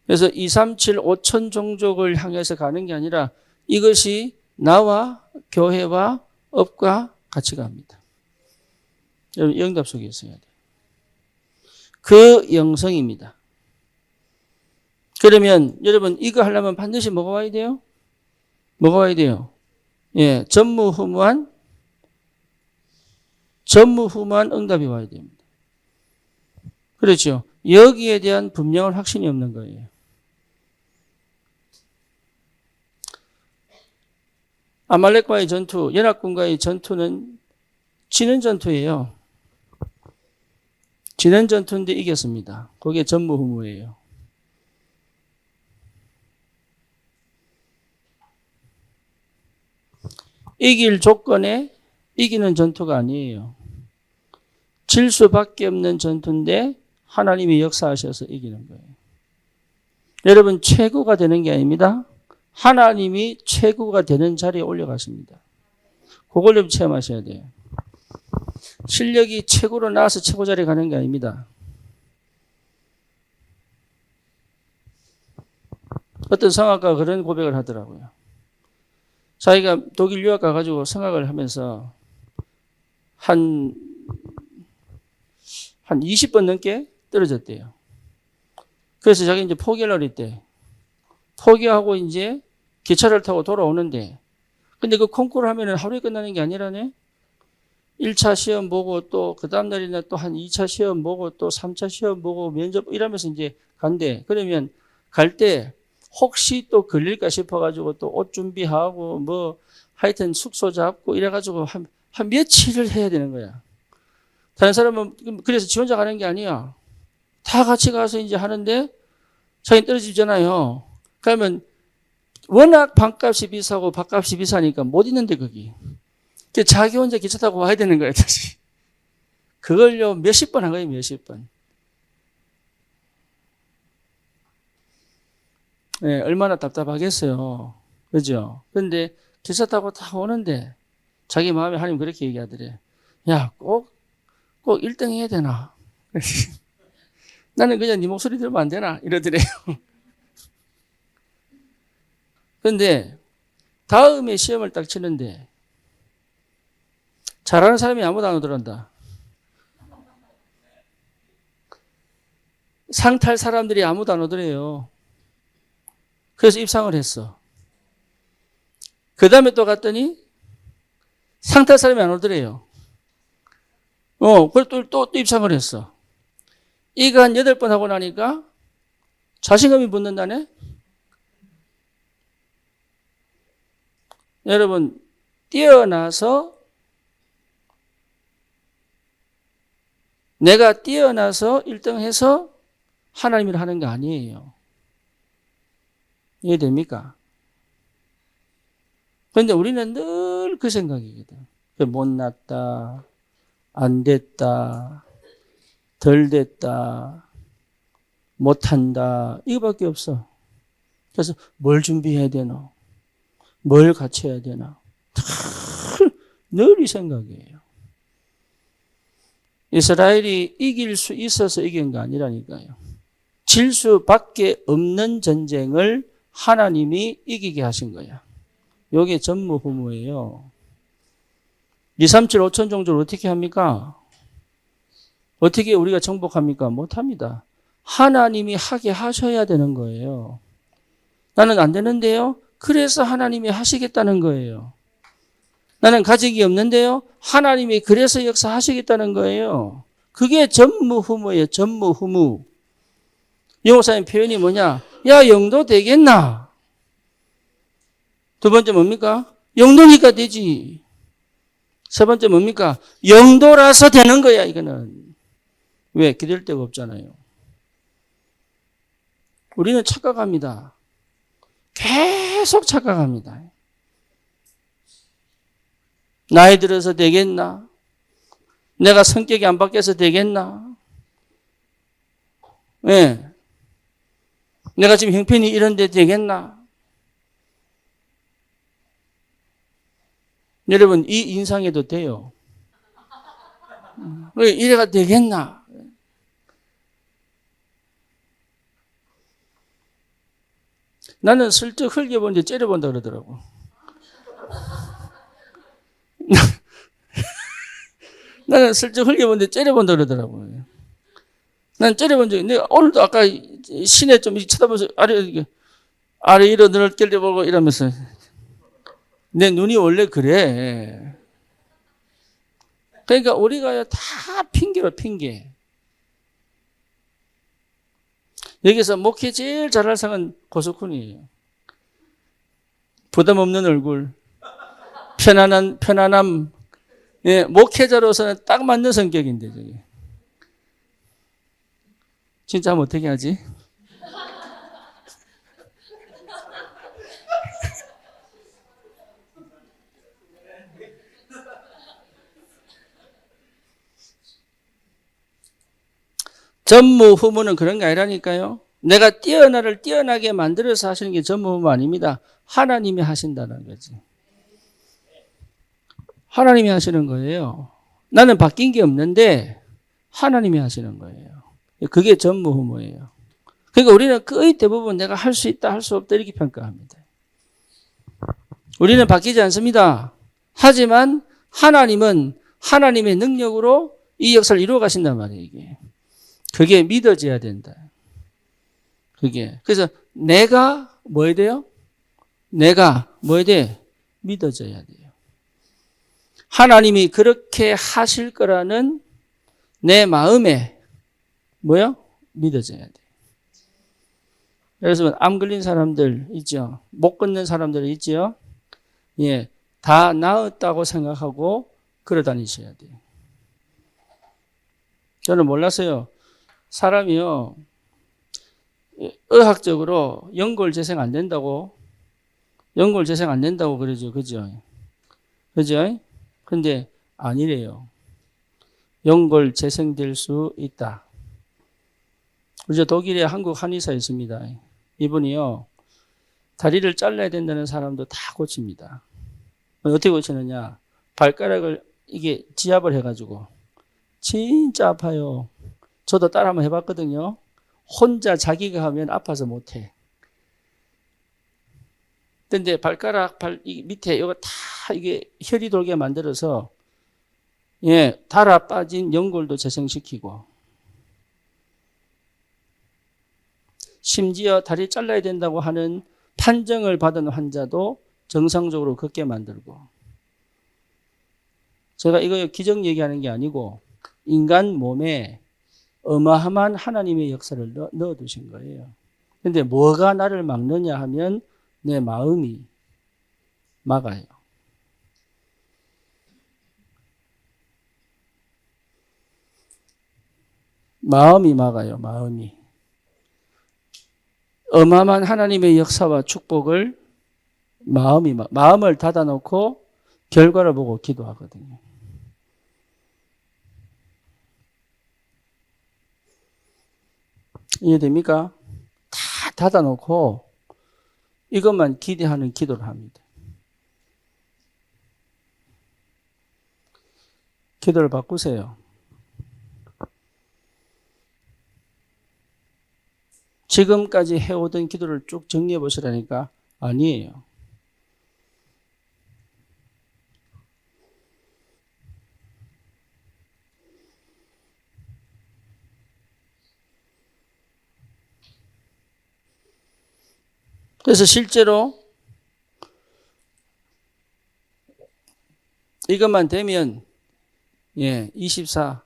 그래서 237 5천 종족을 향해서 가는 게 아니라 이것이 나와 교회와 업과 같이 갑니다. 여러분 영답 속에 있어야 돼요. 그 영성입니다. 그러면 여러분 이거 하려면 반드시 뭐가 와야 돼요? 뭐가 와야 돼요? 예, 전무후무한 응답이 와야 됩니다. 그렇죠. 여기에 대한 분명한 확신이 없는 거예요. 아말렉과의 전투, 연합군과의 전투는 지는 전투예요. 지는 전투인데 이겼습니다. 그게 전무후무예요. 이길 조건에 이기는 전투가 아니에요. 질 수밖에 없는 전투인데 하나님이 역사하셔서 이기는 거예요. 여러분 최고가 되는 게 아닙니다. 하나님이 최고가 되는 자리에 올려가십니다. 그걸 좀 체험하셔야 돼요. 실력이 최고로 나와서 최고 자리에 가는 게 아닙니다. 어떤 성악가가 그런 고백을 하더라고요. 자기가 독일 유학 가가지고 성악을 하면서 한 20번 넘게 떨어졌대요. 그래서 자기 이제 포기하려고 했대. 포기하고 이제 기차를 타고 돌아오는데, 근데 그 콩쿠르 하면은 하루에 끝나는 게 아니라네? 1차 시험 보고 또 그 다음날이나 또 한 2차 시험 보고 또 3차 시험 보고 면접 이러면서 이제 간대. 그러면 갈 때 혹시 또 걸릴까 싶어가지고 또 옷 준비하고 뭐 하여튼 숙소 잡고 이래가지고 한 며칠을 해야 되는 거야. 다른 사람은 그래서 지 혼자 가는 게 아니야. 다 같이 가서 이제 하는데 자기는 떨어지잖아요. 그러면 워낙 방값이 비싸고 밥값이 비싸니까 못 있는데 거기. 자기 혼자 기차 타고 와야 되는 거야 다시. 그걸요 몇십 번 한 거예요. 몇십 번. 네, 얼마나 답답하겠어요. 그죠? 그런데 기차 타고 다 오는데 자기 마음에 하나님 그렇게 얘기하더래. 야, 꼭 1등 해야 되나? 나는 그냥 네 목소리 들으면 안 되나? 이러더래요. 그런데 다음에 시험을 딱 치는데 잘하는 사람이 아무도 안 오더란다. 상 탈 사람들이 아무도 안 오더래요. 그래서 입상을 했어. 그 다음에 또 갔더니 상 탈 사람이 안 오더래요. 그걸 또 입상을 했어. 이거 한 8번 하고 나니까 자신감이 붙는다네? 여러분, 내가 뛰어나서 1등 해서 하나님을 하는 게 아니에요. 이해됩니까? 그런데 우리는 늘 그 생각이거든. 못났다, 안 됐다, 덜 됐다, 못한다, 이거밖에 없어. 그래서 뭘 준비해야 되나? 뭘 같이 해야 되나? 늘 이 생각이에요. 이스라엘이 이길 수 있어서 이긴 게 아니라니까요. 질 수밖에 없는 전쟁을 하나님이 이기게 하신 거야. 이게 전무후무예요. 2, 3, 7, 5천 종족을 어떻게 합니까? 어떻게 우리가 정복합니까? 못합니다. 하나님이 하게 하셔야 되는 거예요. 나는 안 되는데요? 그래서 하나님이 하시겠다는 거예요. 나는 가족이 없는데요? 하나님이 그래서 역사하시겠다는 거예요. 그게 전무후무예요. 전무후무. 영어사님 표현이 뭐냐? 야, 영도 되겠나? 두 번째 뭡니까? 영도니까 되지. 세 번째 뭡니까? 영도라서 되는 거야, 이거는. 왜? 기댈 데가 없잖아요. 우리는 착각합니다. 계속 착각합니다. 나이 들어서 되겠나? 내가 성격이 안 바뀌어서 되겠나? 네. 내가 지금 형편이 이런데 되겠나? 여러분, 이 인상에도 돼요. 왜 이래가 되겠나? 나는 슬쩍 흘겨보는데 째려본다 그러더라고. 나는 슬쩍 흘겨보는데 째려본다 그러더라고요. 난 째려본 적이, 내가 오늘도 아까 시내 좀 쳐다보면서 아래 위로 눈을 껴려보고 이러면서 내 눈이 원래 그래. 그러니까 우리가 다 핑계로 핑계. 여기서 목회 제일 잘할 상은 고석훈이에요. 부담 없는 얼굴, 편안함, 예, 목회자로서는 딱 맞는 성격인데, 저기. 진짜 하면 어떻게 하지? 전무후무는 그런 게 아니라니까요. 내가 뛰어나게 만들어서 하시는 게 전무후무 아닙니다. 하나님이 하신다는 거지. 하나님이 하시는 거예요. 나는 바뀐 게 없는데 하나님이 하시는 거예요. 그게 전무후무예요. 그러니까 우리는 거의 대부분 내가 할 수 있다, 할 수 없다 이렇게 평가합니다. 우리는 바뀌지 않습니다. 하지만 하나님은 하나님의 능력으로 이 역사를 이루어 가신단 말이에요, 이게. 그게 믿어져야 된다. 그게. 그래서 내가 뭐 해야 돼요? 내가 뭐 해야 돼? 믿어져야 돼요. 하나님이 그렇게 하실 거라는 내 마음에 뭐요? 믿어져야 돼요. 그래서 암 걸린 사람들 있죠. 목 끊는 사람들 있죠. 예, 다 나았다고 생각하고 걸어 다니셔야 돼요. 저는 몰랐어요. 사람이요, 의학적으로 연골 재생 안 된다고 그러죠. 그죠? 그죠? 근데 아니래요. 연골 재생될 수 있다. 우리 독일에 한국 한의사 있습니다. 이분이요, 다리를 잘라야 된다는 사람도 다 고칩니다. 어떻게 고치느냐? 발가락을 이게 지압을 해가지고 진짜 아파요. 저도 따라 한번 해봤거든요. 혼자 자기가 하면 아파서 못해. 근데 발가락 밑에 이거 다 이게 혈이 돌게 만들어서 예, 달아 빠진 연골도 재생시키고 심지어 다리 잘라야 된다고 하는 판정을 받은 환자도 정상적으로 걷게 만들고. 제가 이거 기적 얘기하는 게 아니고 인간 몸에 어마어마한 하나님의 역사를 넣어두신 거예요. 근데 뭐가 나를 막느냐 하면 내 마음이 막아요. 마음이 막아요. 마음이. 어마어마한 하나님의 역사와 축복을 마음을 닫아놓고 결과를 보고 기도하거든요. 이해됩니까? 다 닫아놓고 이것만 기대하는 기도를 합니다. 기도를 바꾸세요. 지금까지 해오던 기도를 쭉 정리해 보시라니까 아니에요. 그래서 실제로 이것만 되면 24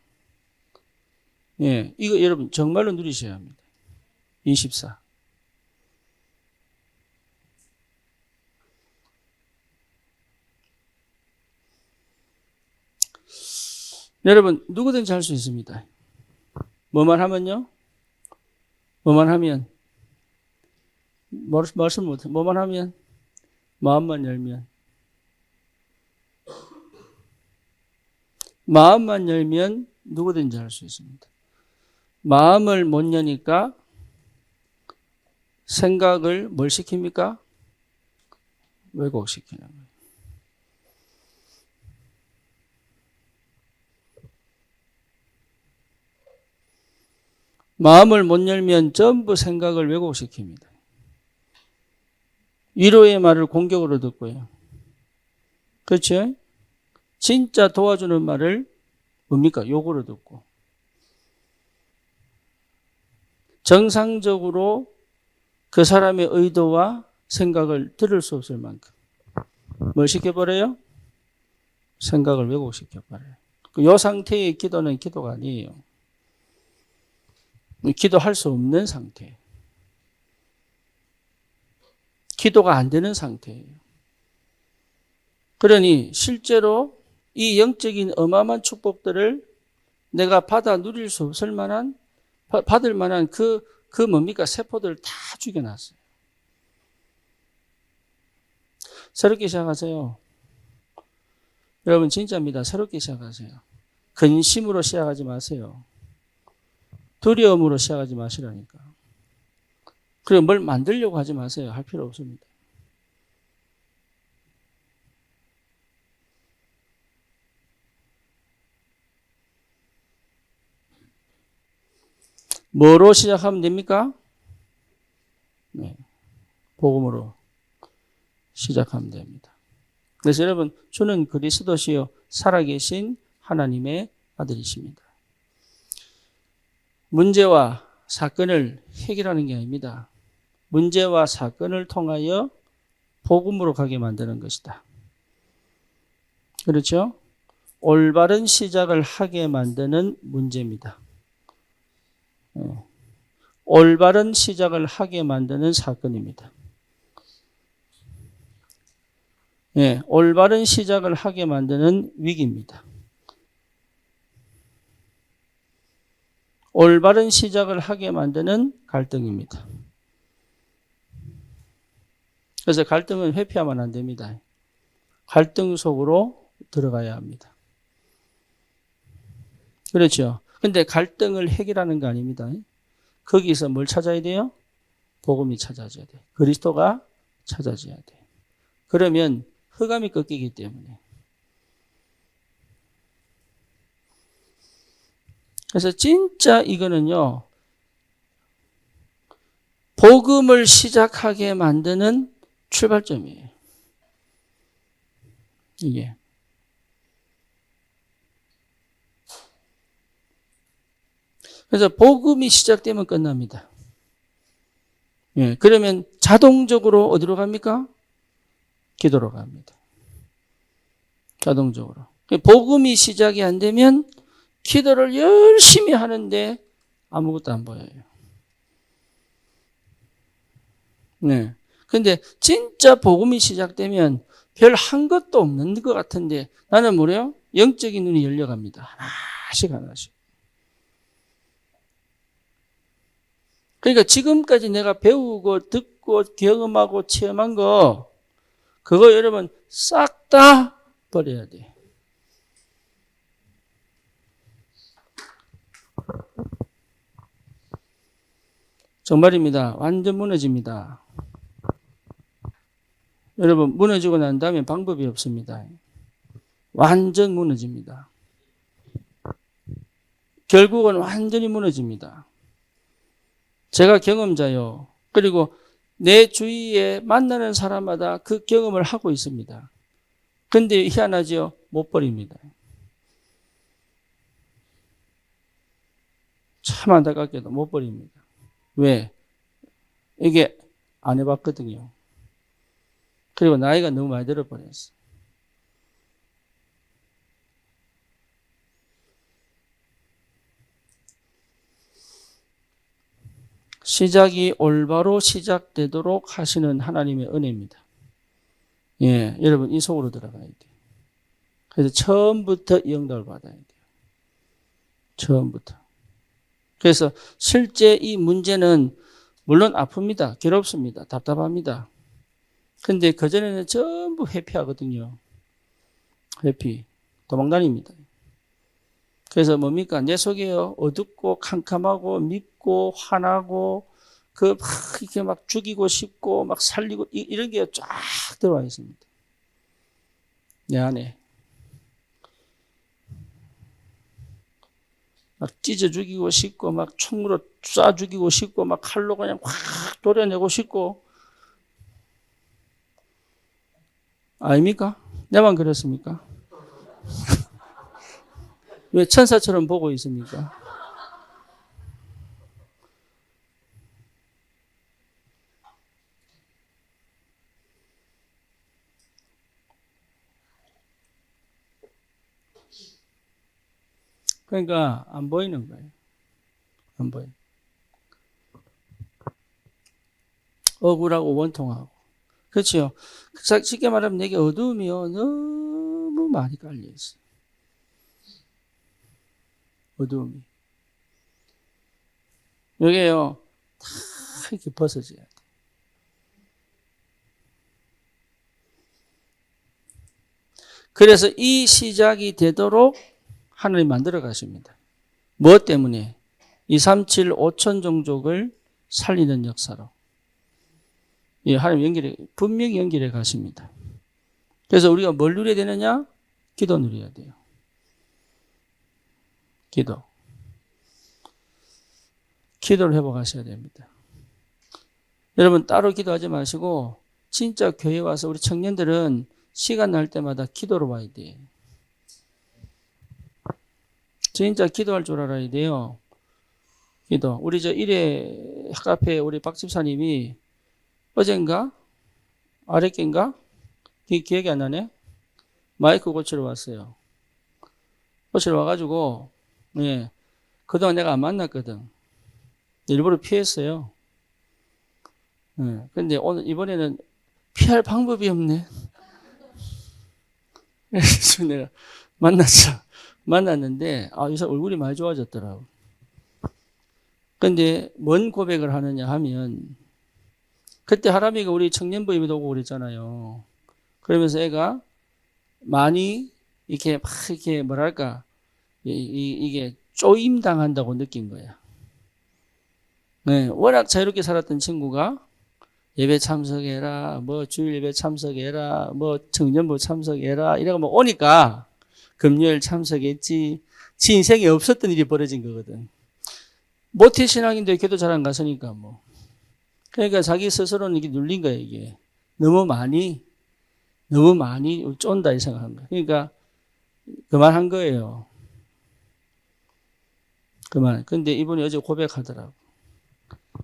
이거 여러분 정말로 누리셔야 합니다. 24 여러분 누구든지 할 수 있습니다. 뭐만 하면요? 뭐만 하면 말씀 못해. 뭐만 하면 마음만 열면 누구든지 할 수 있습니다. 마음을 못 여니까 생각을 뭘 시킵니까? 왜곡시키는 거예요. 마음을 못 열면 전부 생각을 왜곡시킵니다. 위로의 말을 공격으로 듣고요. 그렇죠? 진짜 도와주는 말을 뭡니까? 욕으로 듣고. 정상적으로 그 사람의 의도와 생각을 들을 수 없을 만큼 뭘 시켜버려요? 생각을 왜곡시켜버려요. 이 상태의 기도는 기도가 아니에요. 기도할 수 없는 상태예요. 기도가 안 되는 상태예요. 그러니 실제로 이 영적인 어마어마한 축복들을 내가 받아 누릴 수 없을 만한, 받을 만한 그 뭡니까? 세포들 다 죽여놨어요. 새롭게 시작하세요. 여러분 진짜입니다. 새롭게 시작하세요. 근심으로 시작하지 마세요. 두려움으로 시작하지 마시라니까. 그리고 뭘 만들려고 하지 마세요. 할 필요 없습니다. 뭐로 시작하면 됩니까? 네. 복음으로 시작하면 됩니다. 그래서 여러분, 주는 그리스도시요 살아계신 하나님의 아들이십니다. 문제와 사건을 해결하는 게 아닙니다. 문제와 사건을 통하여 복음으로 가게 만드는 것이다. 그렇죠? 올바른 시작을 하게 만드는 문제입니다. 올바른 시작을 하게 만드는 사건입니다. 올바른 시작을 하게 만드는 위기입니다. 올바른 시작을 하게 만드는 갈등입니다. 그래서 갈등은 회피하면 안 됩니다. 갈등 속으로 들어가야 합니다. 그렇죠. 근데 갈등을 해결하는 거 아닙니다. 거기서 뭘 찾아야 돼요? 복음이 찾아져야 돼. 그리스도가 찾아져야 돼. 그러면 흑암이 꺾이기 때문에. 그래서 진짜 이거는요, 복음을 시작하게 만드는 출발점이에요. 이게. 그래서 복음이 시작되면 끝납니다. 그러면 자동적으로 어디로 갑니까? 기도로 갑니다. 자동적으로. 복음이 시작이 안 되면 기도를 열심히 하는데 아무것도 안 보여요. 네. 근데 진짜 복음이 시작되면 별 한 것도 없는 것 같은데 나는 뭐래요? 영적인 눈이 열려갑니다. 하나씩 하나씩. 그러니까 지금까지 내가 배우고 듣고 경험하고 체험한 거 그거 여러분 싹 다 버려야 돼. 정말입니다. 완전 무너집니다. 여러분 무너지고 난 다음에 방법이 없습니다. 완전 무너집니다. 결국은 완전히 무너집니다. 제가 경험자요. 그리고 내 주위에 만나는 사람마다 그 경험을 하고 있습니다. 근데 희한하죠? 못 버립니다. 참 안타깝게도 못 버립니다. 왜? 이게 안 해봤거든요. 그리고 나이가 너무 많이 들어버렸어. 시작이 올바로 시작되도록 하시는 하나님의 은혜입니다. 여러분 이 속으로 들어가야 돼요. 그래서 처음부터 영달을 받아야 돼요. 처음부터. 그래서 실제 이 문제는 물론 아픕니다. 괴롭습니다. 답답합니다. 근데 그전에는 전부 회피하거든요. 회피. 도망다닙니다. 그래서 뭡니까? 내 속에요. 어둡고 캄캄하고 밉고 화나고 막 이렇게 막 죽이고 싶고 막 살리고 이런 게 쫙 들어와 있습니다. 내 안에. 막 찢어 죽이고 싶고 막 총으로 쏴 죽이고 싶고 막 칼로 그냥 확 도려내고 싶고 아닙니까? 내만 그렇습니까? 왜 천사처럼 보고 있습니까? 그러니까 안 보이는 거예요. 안 보여. 억울하고 원통하고. 그렇죠. 쉽게 말하면 내게 어두움이요. 너무 많이 깔려있어요. 어두움이. 여기에요. 다 이렇게 벗어져야 돼. 그래서 이 시작이 되도록 하나님 만들어 가십니다. 무엇 때문에? 237 5천 종족을 살리는 역사로. 하나님 분명히 연결해 가십니다. 그래서 우리가 뭘 누려야 되느냐? 기도 누려야 돼요. 기도. 기도를 회복하셔야 됩니다. 여러분 따로 기도하지 마시고 진짜 교회 와서 우리 청년들은 시간 날 때마다 기도로 와야 돼. 진짜 기도할 줄 알아야 돼요. 기도. 우리 저 일회 카페 우리 박 집사님이 어젠가? 아랫겐가? 기억이 안 나네? 마이크 고치러 왔어요. 고치러 와가지고, 예. 그동안 내가 안 만났거든. 일부러 피했어요. 예. 근데 오늘, 이번에는 피할 방법이 없네. 그래서 내가 만났는데, 이 사람 얼굴이 많이 좋아졌더라고. 근데 뭔 고백을 하느냐 하면, 그때 하람이가 우리 청년부임에도 오고 그랬잖아요. 그러면서 애가 많이 이렇게 막 이렇게 뭐랄까 이게 쪼임 당한다고 느낀 거야. 네, 워낙 자유롭게 살았던 친구가 예배 참석해라, 뭐 주일 예배 참석해라, 뭐 청년부 참석해라 이러고 뭐 오니까 금요일 참석했지. 지 인생에 없었던 일이 벌어진 거거든. 모태신앙인데 교도 잘 안 갔으니까 뭐. 그러니까 자기 스스로는 이게 눌린 거야, 이게. 너무 많이 쫀다, 이 생각한 거야. 그러니까, 그만한 거예요. 근데 이분이 어제 고백하더라고.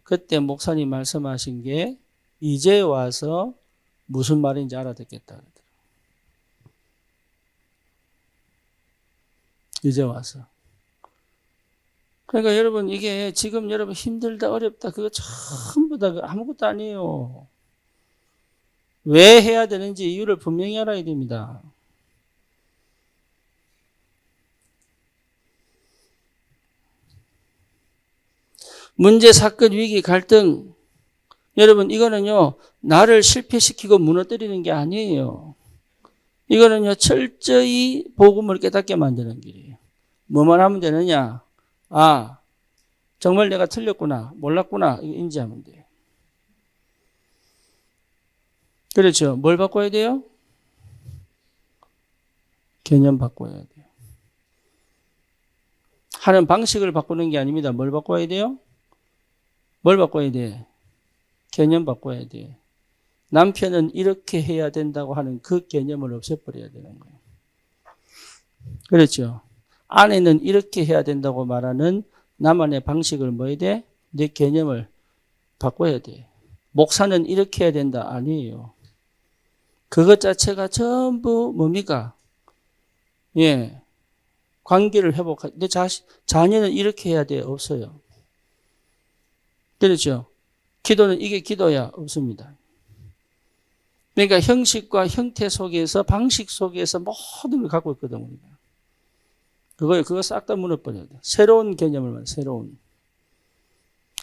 그때 목사님 말씀하신 게, 이제 와서 무슨 말인지 알아듣겠다. 그러더라고. 이제 와서. 그러니까 여러분 이게 지금 여러분 힘들다 어렵다 그거 전부 다 아무것도 아니에요. 왜 해야 되는지 이유를 분명히 알아야 됩니다. 문제, 사건, 위기, 갈등 여러분 이거는요 나를 실패시키고 무너뜨리는 게 아니에요. 이거는요 철저히 복음을 깨닫게 만드는 길이에요. 뭐만 하면 되느냐? 정말 내가 틀렸구나, 몰랐구나, 이거 인지하면 돼요. 그렇죠. 뭘 바꿔야 돼요? 개념 바꿔야 돼요. 하는 방식을 바꾸는 게 아닙니다. 뭘 바꿔야 돼요? 뭘 바꿔야 돼? 개념 바꿔야 돼. 남편은 이렇게 해야 된다고 하는 그 개념을 없애버려야 되는 거예요. 그렇죠. 아내는 이렇게 해야 된다고 말하는 나만의 방식을 뭐 해야 돼? 내 개념을 바꿔야 돼. 목사는 이렇게 해야 된다. 아니에요. 그것 자체가 전부 뭡니까? 예. 관계를 회복하, 내 자녀는 이렇게 해야 돼. 없어요. 그렇죠. 기도는 이게 기도야. 없습니다. 그러니까 형식과 형태 속에서, 방식 속에서 모든 걸 갖고 있거든, 우리가. 그거 싹 다 무너버려야 돼. 새로운 개념을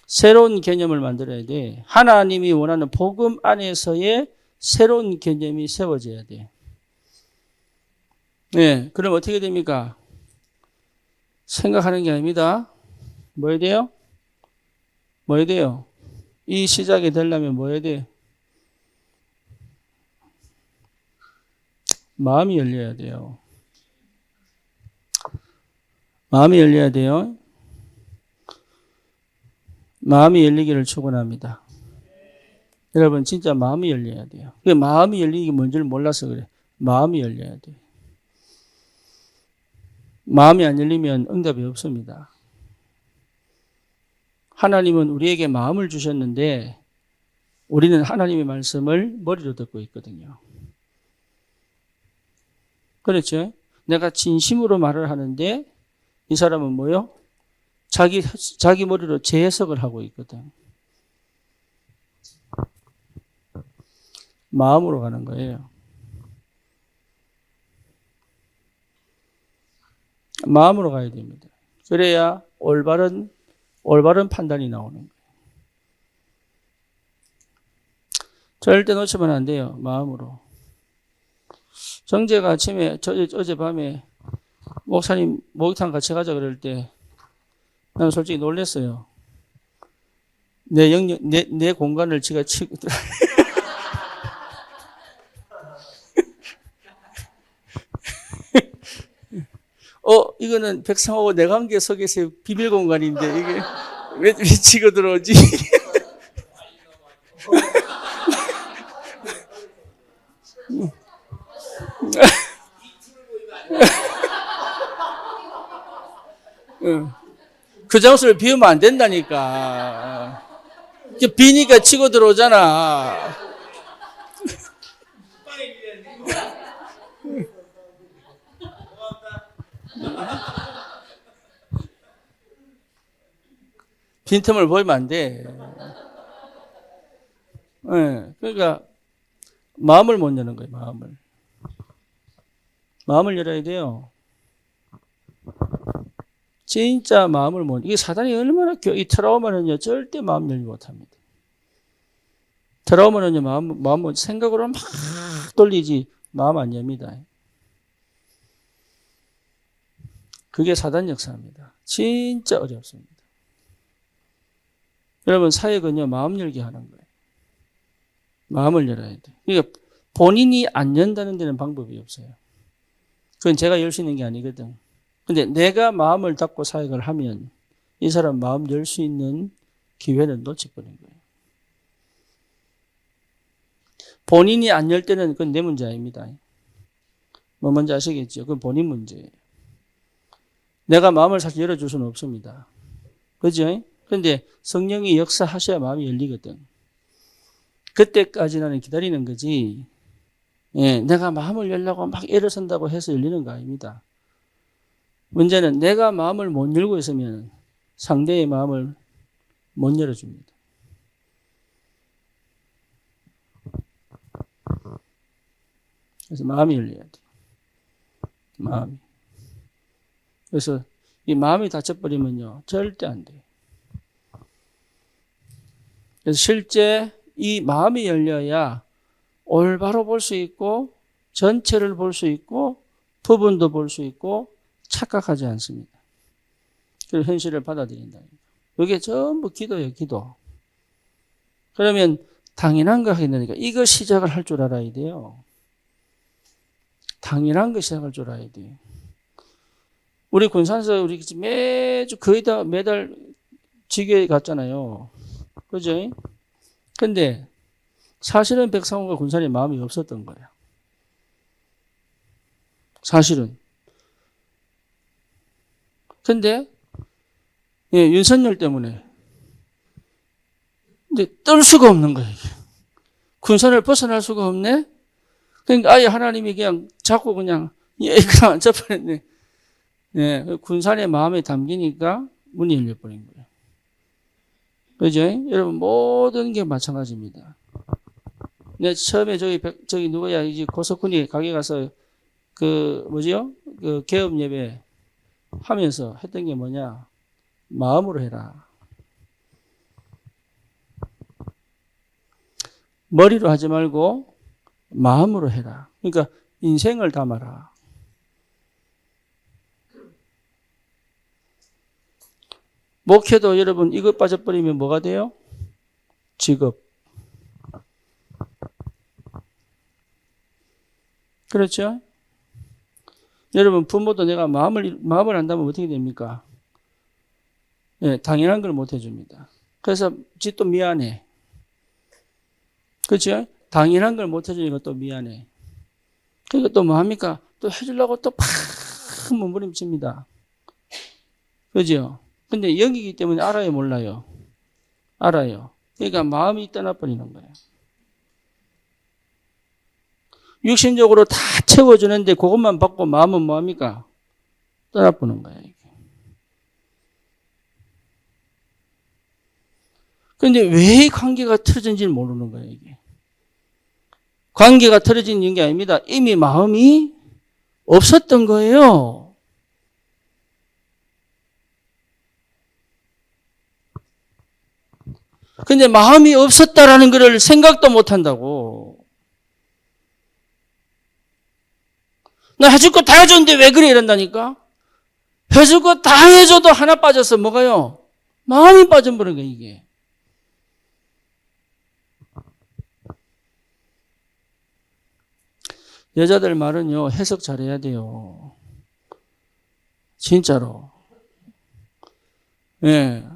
새로운 개념을 만들어야 돼. 하나님이 원하는 복음 안에서의 새로운 개념이 세워져야 돼. 네, 그럼 어떻게 됩니까? 생각하는 게 아닙니다. 뭐 해야 돼요? 뭐 해야 돼요? 이 시작이 되려면 뭐 해야 돼? 마음이 열려야 돼요. 마음이 열려야 돼요. 마음이 열리기를 축원합니다. 여러분 진짜 마음이 열려야 돼요. 마음이 열리는 게 뭔지를 몰라서 그래. 마음이 열려야 돼요. 마음이 안 열리면 응답이 없습니다. 하나님은 우리에게 마음을 주셨는데 우리는 하나님의 말씀을 머리로 듣고 있거든요. 그렇죠? 내가 진심으로 말을 하는데 이 사람은 뭐요? 자기 머리로 재해석을 하고 있거든. 마음으로 가는 거예요. 마음으로 가야 됩니다. 그래야 올바른 판단이 나오는 거예요. 절대 놓치면 안 돼요. 마음으로. 정재가 아침에 어젯밤에 목사님 목욕탕 같이 가자 그럴 때 나는 솔직히 놀랐어요. 내 공간을 지가 치고 이거는 백성하고 내 관계 속에서의 비밀 공간인데 이게 왜 치고 들어오지? 그 장소를 비우면 안 된다니까. 비니까 치고 들어오잖아. 빈틈을 보이면 안 돼. 그러니까 마음을 못 여는 거예요. 마음을 열어야 돼요. 진짜 마음을 못. 이게 사단이 얼마나 이 트라우마는요 절대 마음 열지 못합니다. 트라우마는요 마음 생각으로 막 돌리지 마음 안 엽니다. 그게 사단 역사입니다. 진짜 어렵습니다. 여러분 사역은요 마음 열게 하는 거예요. 마음을 열어야 돼. 그러니까 본인이 안 연다는 데는 방법이 없어요. 그건 제가 열 수 있는 게 아니거든. 근데 내가 마음을 닫고 사역을 하면 이 사람 마음 열 수 있는 기회는 놓쳐버린 거예요. 본인이 안 열 때는 그건 내 문제 아닙니다. 뭐 뭔지 아시겠죠? 그건 본인 문제예요. 내가 마음을 사실 열어줄 수는 없습니다. 그죠? 그런데 성령이 역사하셔야 마음이 열리거든. 그때까지 나는 기다리는 거지. 예, 내가 마음을 열려고 막 일어선다고 해서 열리는 거 아닙니다. 문제는 내가 마음을 못 열고 있으면 상대의 마음을 못 열어줍니다. 그래서 마음이 열려야 돼. 마음이. 그래서 이 마음이 닫혀버리면요 절대 안 돼요. 그래서 실제 이 마음이 열려야 올바로 볼 수 있고 전체를 볼 수 있고 부분도 볼 수 있고 착각하지 않습니다. 그리고 현실을 받아들인다. 이게 전부 기도예요. 기도. 그러면 당연한 거 하게 되니까 이거 시작을 할 줄 알아야 돼요. 당연한 거 시작할 줄 알아야 돼요. 우리 군산에서 우리 매주 거의 다 매달 지교에 갔잖아요. 그죠? 근데 사실은 백상호가 군산에 마음이 없었던 거예요. 사실은. 근데 예, 윤석열 때문에 근데 뜰 수가 없는 거예요. 이게. 군산을 벗어날 수가 없네. 그러니까 아예 하나님이 그냥 자꾸 그냥 그냥 앉아버렸네. 예, 군산의 마음에 담기니까 문이 열려버린 거예요. 그죠? 여러분 모든 게 마찬가지입니다. 내 처음에 저기 누구야 이제 고석훈이 가게 가서 그 뭐지요? 그 개업 예배 하면서 했던 게 뭐냐? 마음으로 해라. 머리로 하지 말고 마음으로 해라. 그러니까 인생을 담아라. 목회도 여러분 이거 빠져버리면 뭐가 돼요? 직업. 그렇죠? 여러분 부모도 내가 마음을 안다면 어떻게 됩니까? 예, 당연한 걸 못 해줍니다. 그래서 지 또 미안해. 그렇죠? 당연한 걸 못 해주니까 또 미안해. 그러니까 또 뭐합니까? 또 해주려고 또 팍 몸부림칩니다. 그죠? 근데 영이기 때문에 알아요, 몰라요? 알아요. 그러니까 마음이 떠나버리는 거예요. 육신적으로 다 채워주는데 그것만 받고 마음은 뭐합니까? 떠나보는 거예요. 그런데 왜 관계가 틀어진지를 모르는 거예요, 이게. 관계가 틀어진 게 아닙니다. 이미 마음이 없었던 거예요. 근데 마음이 없었다라는 것을 생각도 못 한다고. 나 해줄 거 다 해줬는데 왜 그래 이런다니까? 해줄 거 다 해줘도 하나 빠져서 뭐가요? 마음이 빠져버린 거예요, 이게. 여자들 말은요, 해석 잘해야 돼요. 진짜로. 예.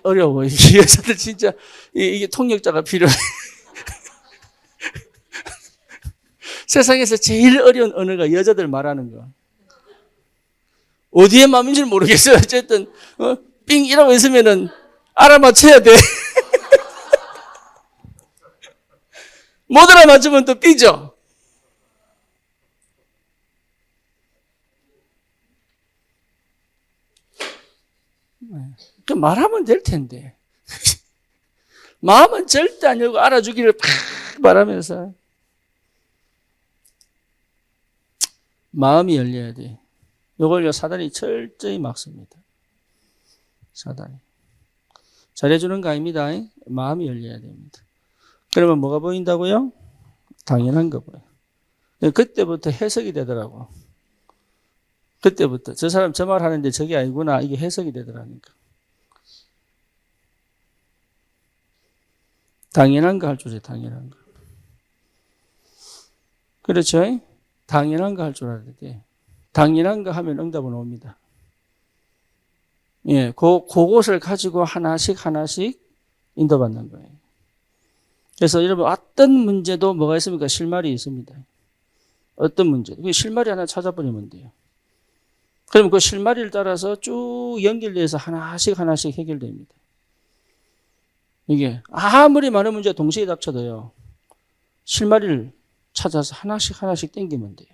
어려워. 이 여자들 진짜, 이게 통역자가 필요해. 세상에서 제일 어려운 언어가 여자들 말하는 거. 어디에 마음인지 모르겠어요. 어쨌든, 삥 이러고 있으면은 알아맞혀야 돼. 못 알아맞으면 또 삐져. 그 말하면 될 텐데. 마음은 절대 안 열고 알아주기를 팍 바라면서. 마음이 열려야 돼. 이걸요, 사단이 철저히 막습니다. 사단이. 잘해주는 거 아닙니다. 마음이 열려야 됩니다. 그러면 뭐가 보인다고요? 당연한 거 보여요. 그때부터 해석이 되더라고. 그때부터. 저 사람 저 말 하는데 저게 아니구나. 이게 해석이 되더라니까. 당연한 거 할 줄 알아요. 당연한 거. 그렇죠? 당연한 거 할 줄 알아야 돼. 당연한 거 하면 응답은 옵니다. 예, 그것을 가지고 하나씩 인도받는 거예요. 그래서 여러분, 어떤 문제도 뭐가 있습니까? 실마리 있습니다. 어떤 문제. 그 실마리 하나 찾아버리면 돼요. 그럼 그 실마리를 따라서 쭉 연결돼서 하나씩 해결됩니다. 이게 아무리 많은 문제가 동시에 닥쳐도요, 실마리를 찾아서 하나씩 당기면 돼요.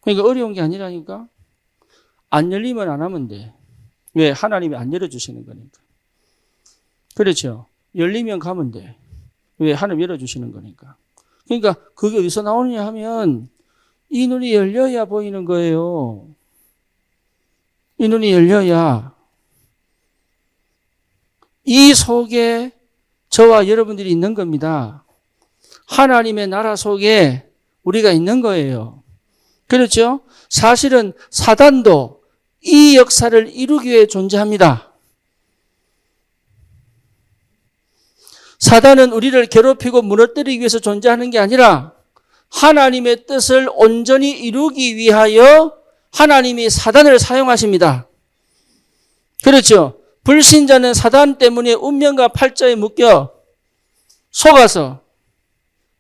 그러니까 어려운 게 아니라니까. 안 열리면 안 하면 돼. 왜? 하나님이 안 열어주시는 거니까. 그렇죠. 열리면 가면 돼. 왜? 하나님 열어주시는 거니까. 그러니까 그게 어디서 나오느냐 하면 이 눈이 열려야 보이는 거예요. 이 눈이 열려야. 이 속에 저와 여러분들이 있는 겁니다. 하나님의 나라 속에 우리가 있는 거예요. 그렇죠? 사실은 사단도 이 역사를 이루기 위해 존재합니다. 사단은 우리를 괴롭히고 무너뜨리기 위해서 존재하는 게 아니라 하나님의 뜻을 온전히 이루기 위하여 하나님이 사단을 사용하십니다. 그렇죠? 불신자는 사단 때문에 운명과 팔자에 묶여 속아서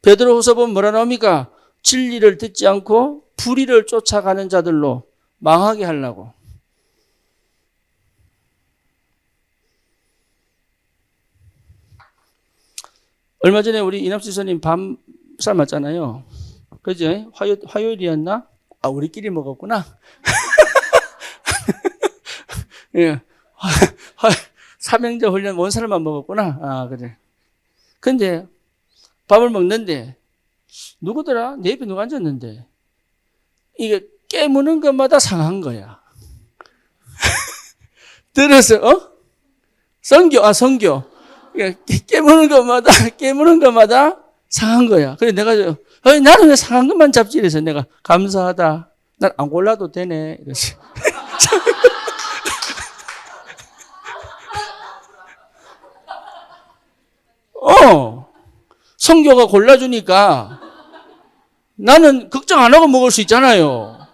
베드로후서 보면 뭐라 나옵니까? 진리를 듣지 않고 불의를 쫓아가는 자들로 망하게 하려고. 얼마 전에 우리 이낙수 지사님 밤 삶았잖아요. 그죠? 화요일이었나? 아, 우리끼리 먹었구나. 예. 삼형제 훈련 온 사람만 먹었구나. 아, 그래. 근데 밥을 먹는데 누구더라? 내 옆에 누가 앉았는데 이게 깨무는 것마다 상한 거야. 들어서 성교. 깨무는 것마다 상한 거야. 그래 내가 나는 왜 상한 것만 잡지? 이래서 내가 감사하다. 난 안 골라도 되네. 이러지. 성교가 골라주니까 나는 걱정 안 하고 먹을 수 있잖아요.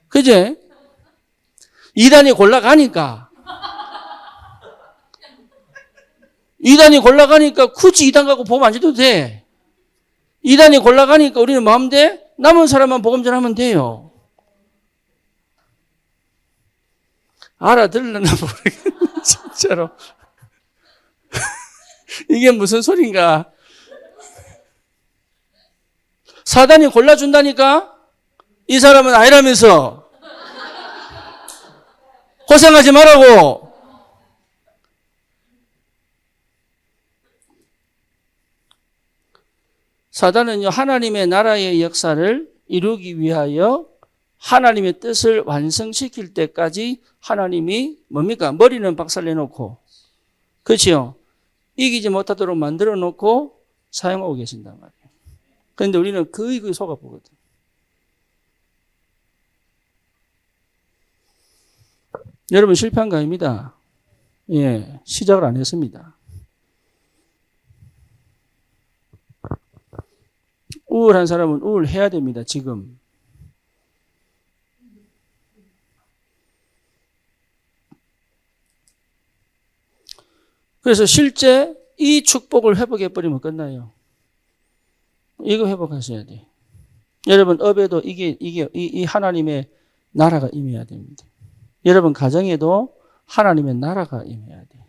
그제? 이단이 골라가니까 굳이 이단 갖고 복음 안 줘도 돼. 이단이 골라가니까 우리는 마음대로 남은 사람만 복음 전하면 돼요. 알아들으려나 모르겠네, 진짜로. 이게 무슨 소린가? 사단이 골라준다니까? 이 사람은 아니라면서. 고생하지 말라고. 사단은요, 하나님의 나라의 역사를 이루기 위하여 하나님의 뜻을 완성시킬 때까지 하나님이 뭡니까? 머리는 박살내놓고, 그렇죠? 이기지 못하도록 만들어 놓고 사용하고 계신단 말이에요. 그런데 우리는 거의 속아보거든. 여러분 실패한 거 아닙니다. 예, 시작을 안 했습니다. 우울한 사람은 우울해야 됩니다. 지금. 그래서 실제 이 축복을 회복해버리면 끝나요. 이거 회복하셔야 돼요. 여러분, 업에도 이 하나님의 나라가 임해야 됩니다. 여러분, 가정에도 하나님의 나라가 임해야 돼요.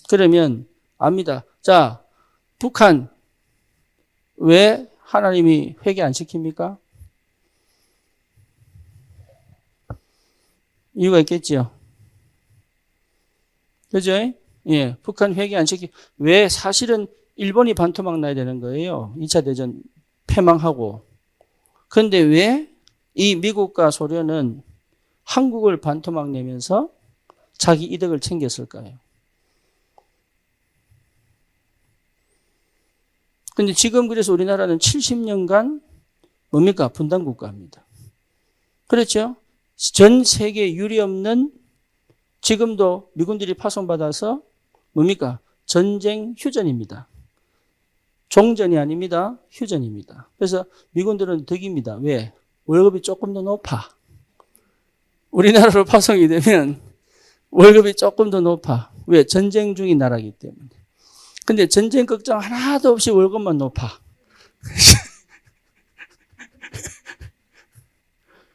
그러면 압니다. 자, 북한 왜 하나님이 회개 안 시킵니까? 이유가 있겠지요. 그죠? 예, 북한 회개 안 시키. 왜 사실은 일본이 반토막 나야 되는 거예요. 2차 대전 패망하고. 그런데 왜 이 미국과 소련은 한국을 반토막 내면서 자기 이득을 챙겼을까요? 근데 지금 그래서 우리나라는 70년간 뭡니까? 분단국가입니다. 그렇죠? 전 세계에 유리 없는 지금도 미군들이 파손받아서 뭡니까? 전쟁 휴전입니다. 종전이 아닙니다. 휴전입니다. 그래서 미군들은 덕입니다. 왜? 월급이 조금 더 높아. 우리나라로 파송이 되면 월급이 조금 더 높아. 왜? 전쟁 중인 나라이기 때문에. 근데 전쟁 걱정 하나도 없이 월급만 높아.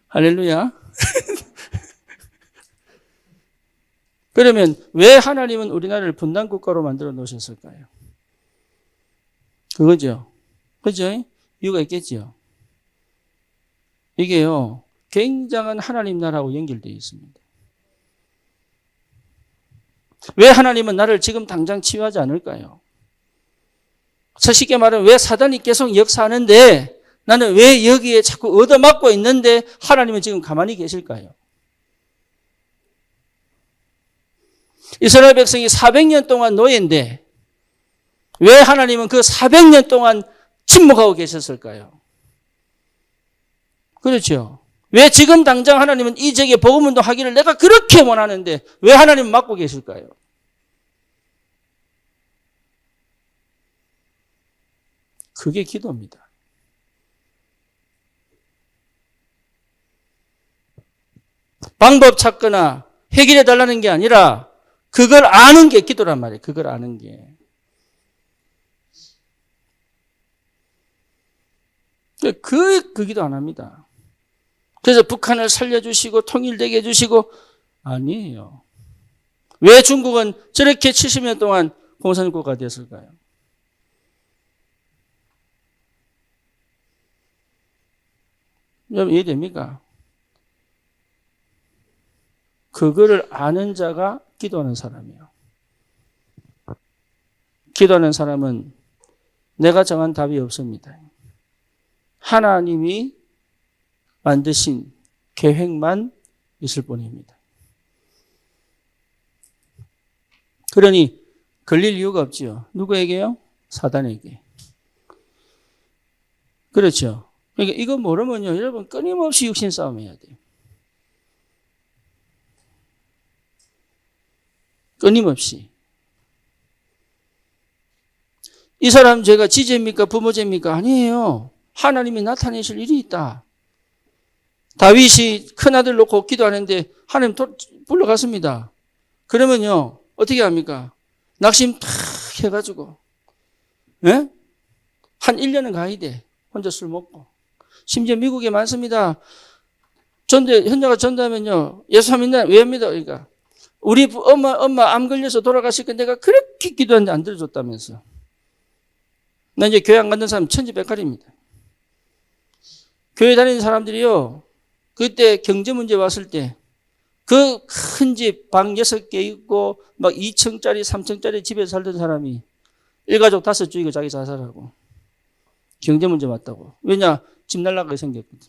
할렐루야. 그러면 왜 하나님은 우리나라를 분단국가로 만들어 놓으셨을까요? 그거죠. 그죠? 이유가 있겠지요. 이게요, 굉장한 하나님 나라하고 연결되어 있습니다. 왜 하나님은 나를 지금 당장 치유하지 않을까요? 쉽게 말하면 왜 사단이 계속 역사하는데 나는 왜 여기에 자꾸 얻어맞고 있는데 하나님은 지금 가만히 계실까요? 이스라엘 백성이 400년 동안 노예인데 왜 하나님은 그 400년 동안 침묵하고 계셨을까요? 그렇죠. 왜 지금 당장 하나님은 이 지역에 복음운동 하기를 내가 그렇게 원하는데 왜 하나님은 막고 계실까요? 그게 기도입니다. 방법 찾거나 해결해 달라는 게 아니라 그걸 아는 게 기도란 말이에요. 그걸 아는 게. 그 기도 안 합니다. 그래서 북한을 살려주시고 통일되게 해주시고 아니에요. 왜 중국은 저렇게 70년 동안 공산국가가 됐을까요? 여러분 이해됩니까? 그거를 아는 자가 기도하는 사람이에요. 기도하는 사람은 내가 정한 답이 없습니다. 하나님이 만드신 계획만 있을 뿐입니다. 그러니 걸릴 이유가 없지요. 누구에게요? 사단에게. 그렇죠. 그러니까 이거 모르면요, 여러분 끊임없이 육신 싸움해야 돼요. 끊임없이. 이 사람 죄가 지죄입니까? 부모죄입니까? 아니에요. 하나님이 나타내실 일이 있다. 다윗이 큰아들 놓고 기도하는데 하나님 불러갔습니다. 그러면요, 어떻게 합니까? 낙심 탁 해가지고, 예? 한 1년은 가야 돼. 혼자 술 먹고. 심지어 미국에 많습니다. 현자가 전도하면요, 예수 믿나? 왜 합니다? 그러니까. 우리 엄마 암 걸려서 돌아가실 때 내가 그렇게 기도하는데 안 들어줬다면서. 나 이제 교회 안 가는 사람 천지백갈입니다. 교회 다니는 사람들이요, 그때 경제 문제 왔을 때, 그 큰 집, 방 6개 있고, 막 2층짜리, 3층짜리 집에 살던 사람이, 일가족 5 죽이고 자기 자살하고, 경제 문제 왔다고. 왜냐? 집 날라가게 생겼거든.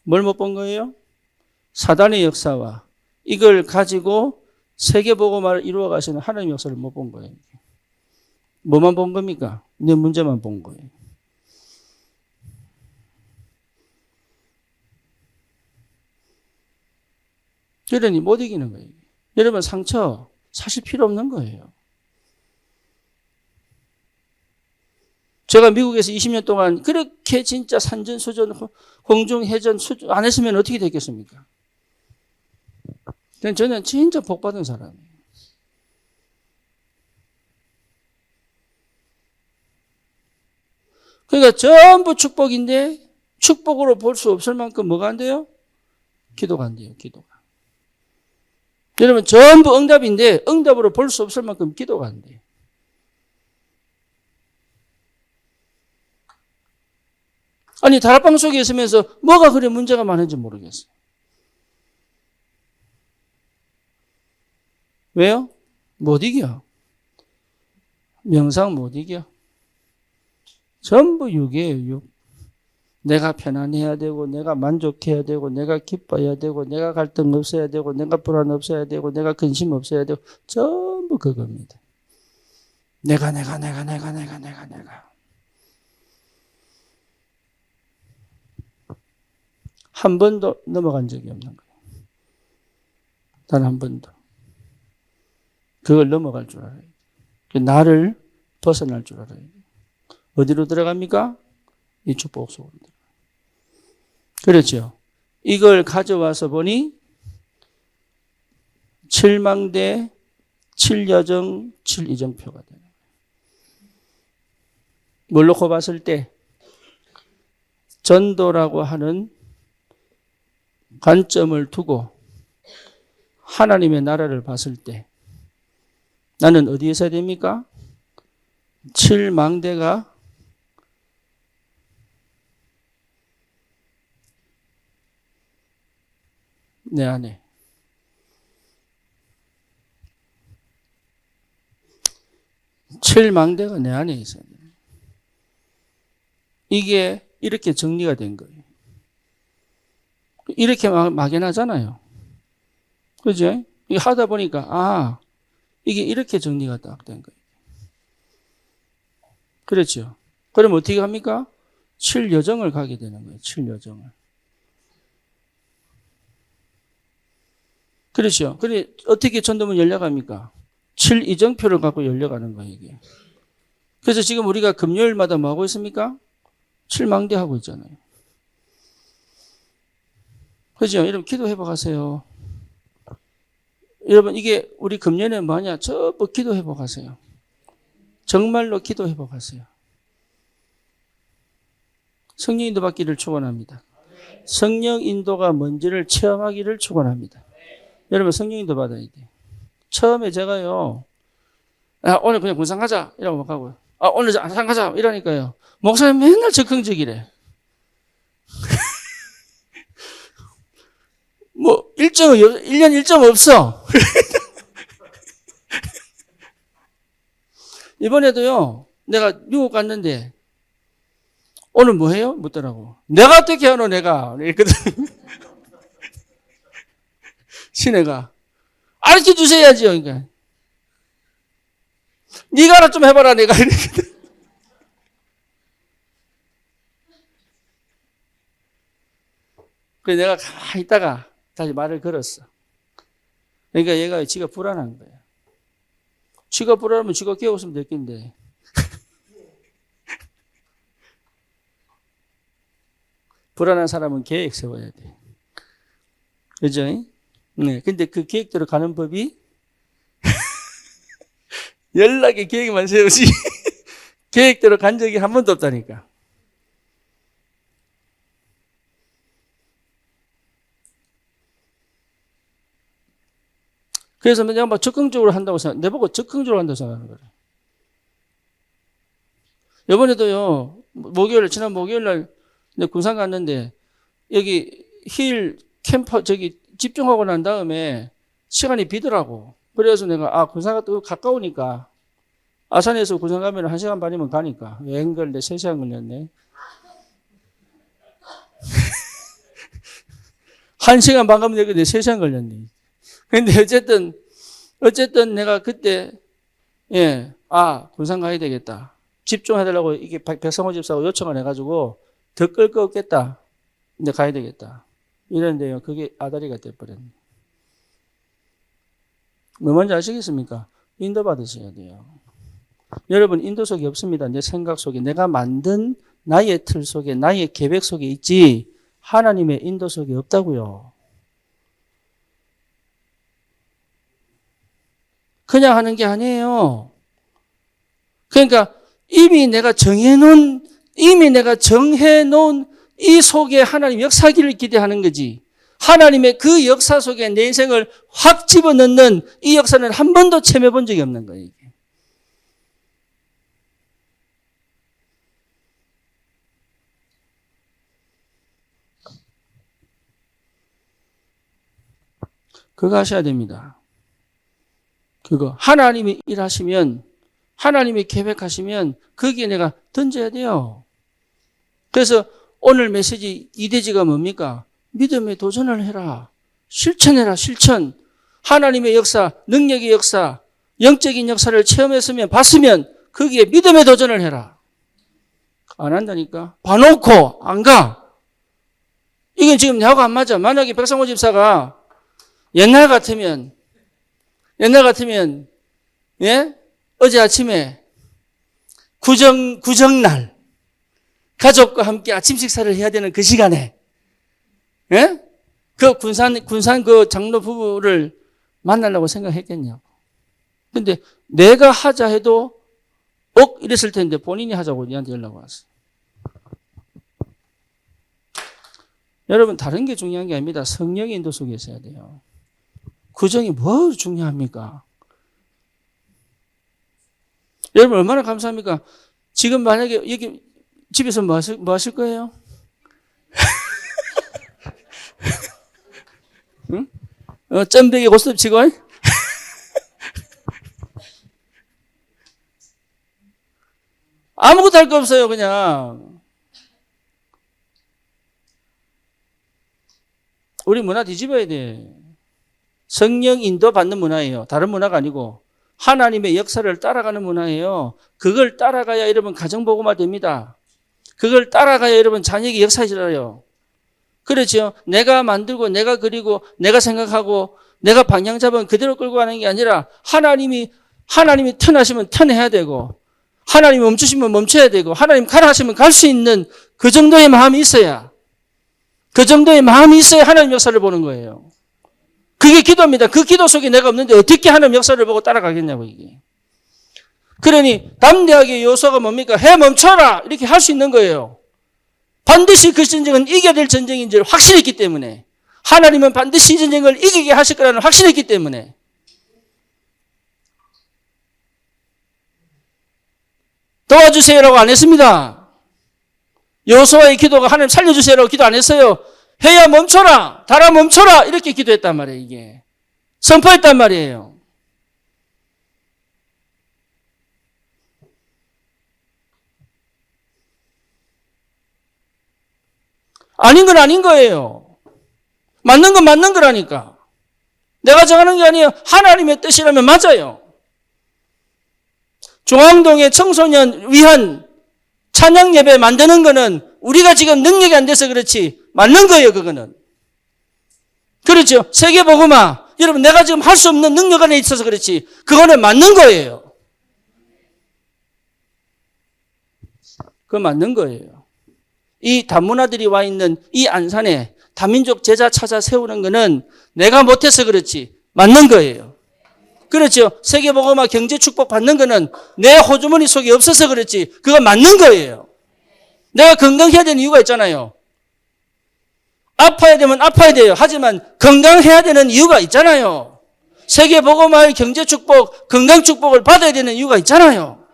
뭘 못 본 거예요? 사단의 역사와 이걸 가지고 세계복음화를 이루어 가시는 하나님의 역사를 못 본 거예요. 뭐만 본 겁니까? 내 문제만 본 거예요. 그러니 못 이기는 거예요. 여러분 상처 사실 필요 없는 거예요. 제가 미국에서 20년 동안 그렇게 진짜 산전수전, 공중해전 안 했으면 어떻게 됐겠습니까? 저는 진짜 복 받은 사람이에요. 그러니까 전부 축복인데 축복으로 볼 수 없을 만큼 뭐가 안 돼요? 기도가 안 돼요. 기도가. 여러분 전부 응답인데 응답으로 볼 수 없을 만큼 기도가 안 돼요. 아니 다락방 속에 있으면서 뭐가 그래 문제가 많은지 모르겠어요. 왜요? 못 이겨. 명상 못 이겨. 전부 육이에요, 육. 내가 편안해야 되고, 내가 만족해야 되고, 내가 기뻐야 되고, 내가 갈등 없어야 되고, 내가 불안 없어야 되고, 내가 근심 없어야 되고, 전부 그겁니다. 내가. 한 번도 넘어간 적이 없는 거예요. 단 한 번도. 그걸 넘어갈 줄 알아요. 나를 벗어날 줄 알아요. 어디로 들어갑니까? 이 축복 속으로 들어가요. 그렇죠. 이걸 가져와서 보니 7망대, 7여정, 7이정표가 되는 거예요. 뭘 놓고 봤을 때 전도라고 하는 관점을 두고 하나님의 나라를 봤을 때 나는 어디에 서야 됩니까? 7망대가 내 안에. 칠망대가 내 안에 있어야 돼요. 이게 이렇게 정리가 된 거예요. 이렇게 막연하잖아요. 그죠? 이게 하다 보니까, 이게 이렇게 정리가 딱 된 거예요. 그렇죠? 그럼 어떻게 합니까? 7여정을 가게 되는 거예요. 7여정을. 그렇죠. 그래, 어떻게 전도문 열려갑니까? 7이정표를 갖고 열려가는 거예요, 이게. 그래서 지금 우리가 금요일마다 뭐 하고 있습니까? 7망대 하고 있잖아요. 그죠? 여러분, 기도해 보가세요. 여러분, 이게 우리 금년에 뭐냐? 전부 기도해 보가세요. 정말로 기도해 보가세요. 성령 인도 받기를 축원합니다. 성령 인도가 뭔지를 체험하기를 축원합니다. 여러분 성령 인도 받아야 돼요. 처음에 제가요, 오늘 그냥 군산 가자 이러고 막 하고요. 오늘 산 가자 이러니까요. 목사님 맨날 적극적이래. 뭐 1년 일정 없어. 이번에도요, 내가 미국 갔는데 오늘 뭐 해요? 묻더라고. 내가 어떻게 하노 내가 이랬거든. 시내가 알려 주셔야지요. 그러니까 네가 알아 좀 해봐라 내가 이랬거든. 그래서 내가 가만히 있다가 다시 말을 걸었어. 그러니까 얘가 지가 불안한 거야. 지가 불안하면 지가 깨웠으면 됐긴데. 불안한 사람은 계획 세워야 돼. 그죠? 네. 근데 그 계획대로 가는 법이 연락에 계획만 세우지 계획대로 간 적이 한 번도 없다니까. 그래서 내가 막 적극적으로 한다고 생각, 내보고 적극적으로 한다고 생각하는 거예요. 이번에도요, 지난 목요일 날 군산 갔는데, 여기 힐 캠퍼, 집중하고 난 다음에 시간이 비더라고. 그래서 내가, 군산가 또 가까우니까, 아산에서 군산 가면 1시간 반이면 가니까, 여행 걸려 3시간 걸렸네. 1시간 반 가면 되는데 3시간 걸렸네. 근데 어쨌든 내가 그때, 군산 가야 되겠다. 집중해달라고 이게 백성호 집사하고 요청을 해가지고 더 끌 거 없겠다. 근데 가야 되겠다. 이랬는데요. 그게 아다리가 돼버렸네. 뭐 뭔지 아시겠습니까? 인도 받으셔야 돼요. 여러분 인도 속에 없습니다. 내 생각 속에 내가 만든 나의 틀 속에 나의 계획 속에 있지 하나님의 인도 속에 없다고요. 그냥 하는 게 아니에요. 그러니까 이미 내가 정해놓은 이 속에 하나님 역사기를 기대하는 거지. 하나님의 그 역사 속에 내 인생을 확 집어넣는 이 역사는 한 번도 체험해 본 적이 없는 거예요. 이게. 그거 하셔야 됩니다. 그거 하나님이 일하시면, 하나님이 계획하시면 거기에 내가 던져야 돼요. 그래서 오늘 메시지 2대지가 뭡니까? 믿음에 도전을 해라. 실천해라. 실천. 하나님의 역사, 능력의 역사, 영적인 역사를 체험했으면, 봤으면 거기에 믿음에 도전을 해라. 안 한다니까. 봐놓고 안 가. 이건 지금 나하고 안 맞아. 만약에 백상호 집사가 옛날 같으면 예? 어제 아침에 구정날 가족과 함께 아침 식사를 해야 되는 그 시간에 예? 그 군산 그 장로 부부를 만나려고 생각했겠냐고. 근데 내가 하자 해도 이랬을 텐데 본인이 하자고 니한테 연락 왔어. 여러분 다른 게 중요한 게 아닙니다. 성령의 인도 속에 있어야 돼요. 구정이 뭐 중요합니까? 여러분 얼마나 감사합니까? 지금 만약에 여기 집에서 뭐 하실 거예요? 응? 점100에 고스톱 치고? 아무것도 할 거 없어요, 그냥. 우리 문화 뒤집어야 돼. 성령 인도 받는 문화예요. 다른 문화가 아니고. 하나님의 역사를 따라가는 문화예요. 그걸 따라가야 여러분 가정복음화 됩니다. 그걸 따라가야 여러분 자녀에게 역사해져요. 그렇죠. 내가 만들고 내가 그리고 내가 생각하고 내가 방향 잡은 그대로 끌고 가는 게 아니라 하나님이 턴하시면 턴해야 되고 하나님이 멈추시면 멈춰야 되고 하나님 가라 하시면 갈 수 있는 그 정도의 마음이 있어야 하나님 역사를 보는 거예요. 그게 기도입니다. 그 기도 속에 내가 없는데 어떻게 하나님 역사를 보고 따라가겠냐고 이게. 그러니 담대하게 요소가 뭡니까? 해 멈춰라 이렇게 할 수 있는 거예요. 반드시 그 전쟁은 이겨야 될 전쟁인 줄 확신했기 때문에 하나님은 반드시 이 전쟁을 이기게 하실 거라는 확신했기 때문에 도와주세요라고 안 했습니다. 여호수아의 기도가 하나님 살려주세요라고 기도 안 했어요. 해야 멈춰라, 달아 멈춰라 이렇게 기도했단 말이에요. 이게 선포했단 말이에요. 아닌 건 아닌 거예요. 맞는 건 맞는 거라니까. 내가 정하는 게 아니에요. 하나님의 뜻이라면 맞아요. 중앙동의 청소년 위한 찬양 예배 만드는 거는 우리가 지금 능력이 안 돼서 그렇지 맞는 거예요. 그거는. 그렇죠. 세계복음화 여러분 내가 지금 할 수 없는 능력 안에 있어서 그렇지 그거는 맞는 거예요. 그거 맞는 거예요. 이 다문화들이 와 있는 이 안산에 다민족 제자 찾아 세우는 거는 내가 못해서 그렇지 맞는 거예요. 그렇죠. 세계복음화 경제축복 받는 거는 내 호주머니 속에 없어서 그렇지 그거 맞는 거예요. 내가 건강해야 되는 이유가 있잖아요. 아파야 되면 아파야 돼요. 하지만 건강해야 되는 이유가 있잖아요. 세계복음화의 경제축복, 건강축복을 받아야 되는 이유가 있잖아요.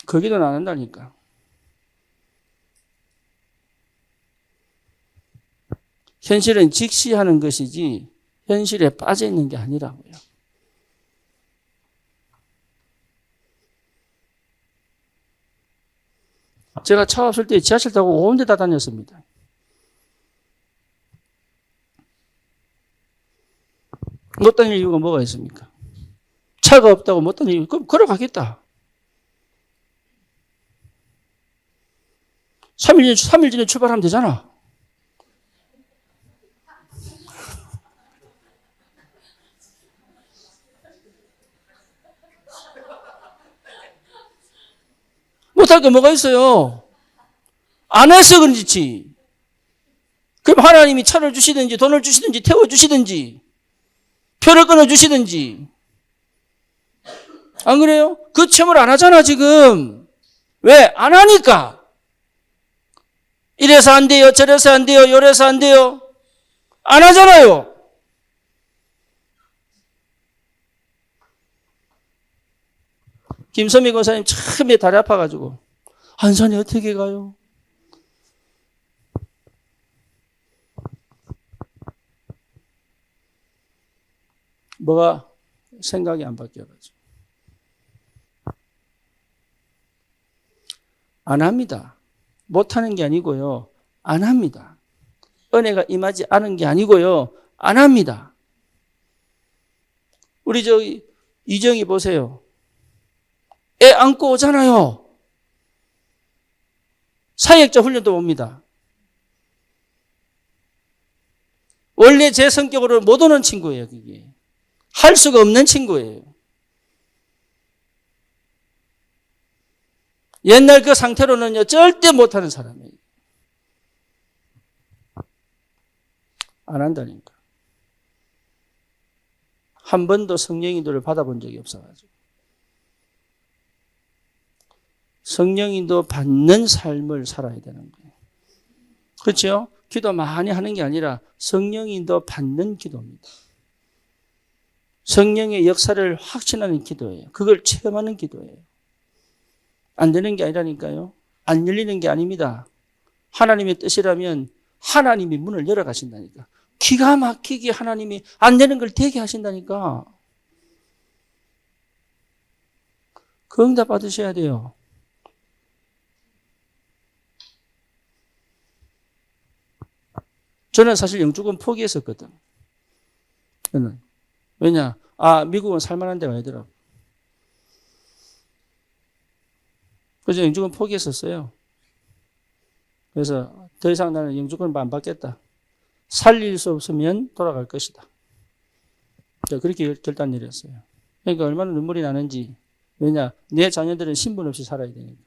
그 기도는 안 한다니까. 현실은 직시하는 것이지 현실에 빠져 있는 게 아니라고요. 제가 차 없을 때 지하철 타고 온 데 다 다녔습니다. 못 다닐 이유가 뭐가 있습니까? 차가 없다고 못 다닐 이유, 그럼 걸어가겠다. 3일 전에 출발하면 되잖아. 못할 게 뭐가 있어요? 안 해서 그런지. 그럼 하나님이 차를 주시든지 돈을 주시든지 태워주시든지 표를 끊어주시든지 안 그래요? 그 체험을 안 하잖아 지금. 왜? 안 하니까. 이래서 안 돼요, 저래서 안 돼요, 요래서 안 돼요. 안 하잖아요. 김선미 권사님 처음에 다리 아파가지고 안산에 어떻게 가요? 뭐가 생각이 안 바뀌어가지고 안 합니다. 못하는 게 아니고요. 안 합니다. 은혜가 임하지 않은 게 아니고요. 안 합니다. 우리 이정이 보세요. 애 안고 오잖아요. 사역자 훈련도 옵니다. 원래 제 성격으로 못 오는 친구예요. 그게. 할 수가 없는 친구예요. 옛날 그 상태로는요. 절대 못하는 사람이에요. 안 한다니까. 한 번도 성령 인도를 받아본 적이 없어가지고. 성령 인도 받는 삶을 살아야 되는 거예요. 그렇죠? 기도 많이 하는 게 아니라 성령 인도 받는 기도입니다. 성령의 역사를 확신하는 기도예요. 그걸 체험하는 기도예요. 안 되는 게 아니라니까요. 안 열리는 게 아닙니다. 하나님의 뜻이라면 하나님이 문을 열어 가신다니까. 기가 막히게 하나님이 안 되는 걸 되게 하신다니까. 그 응답 받으셔야 돼요. 저는 사실 영주권 포기했었거든. 저는. 왜냐? 미국은 살만한 데가 아니더라고. 그래서 영주권 포기했었어요. 그래서 더 이상 나는 영주권을 안 받겠다. 살릴 수 없으면 돌아갈 것이다. 그렇게 결단 내렸어요. 그러니까 얼마나 눈물이 나는지. 왜냐? 내 자녀들은 신분 없이 살아야 되니까.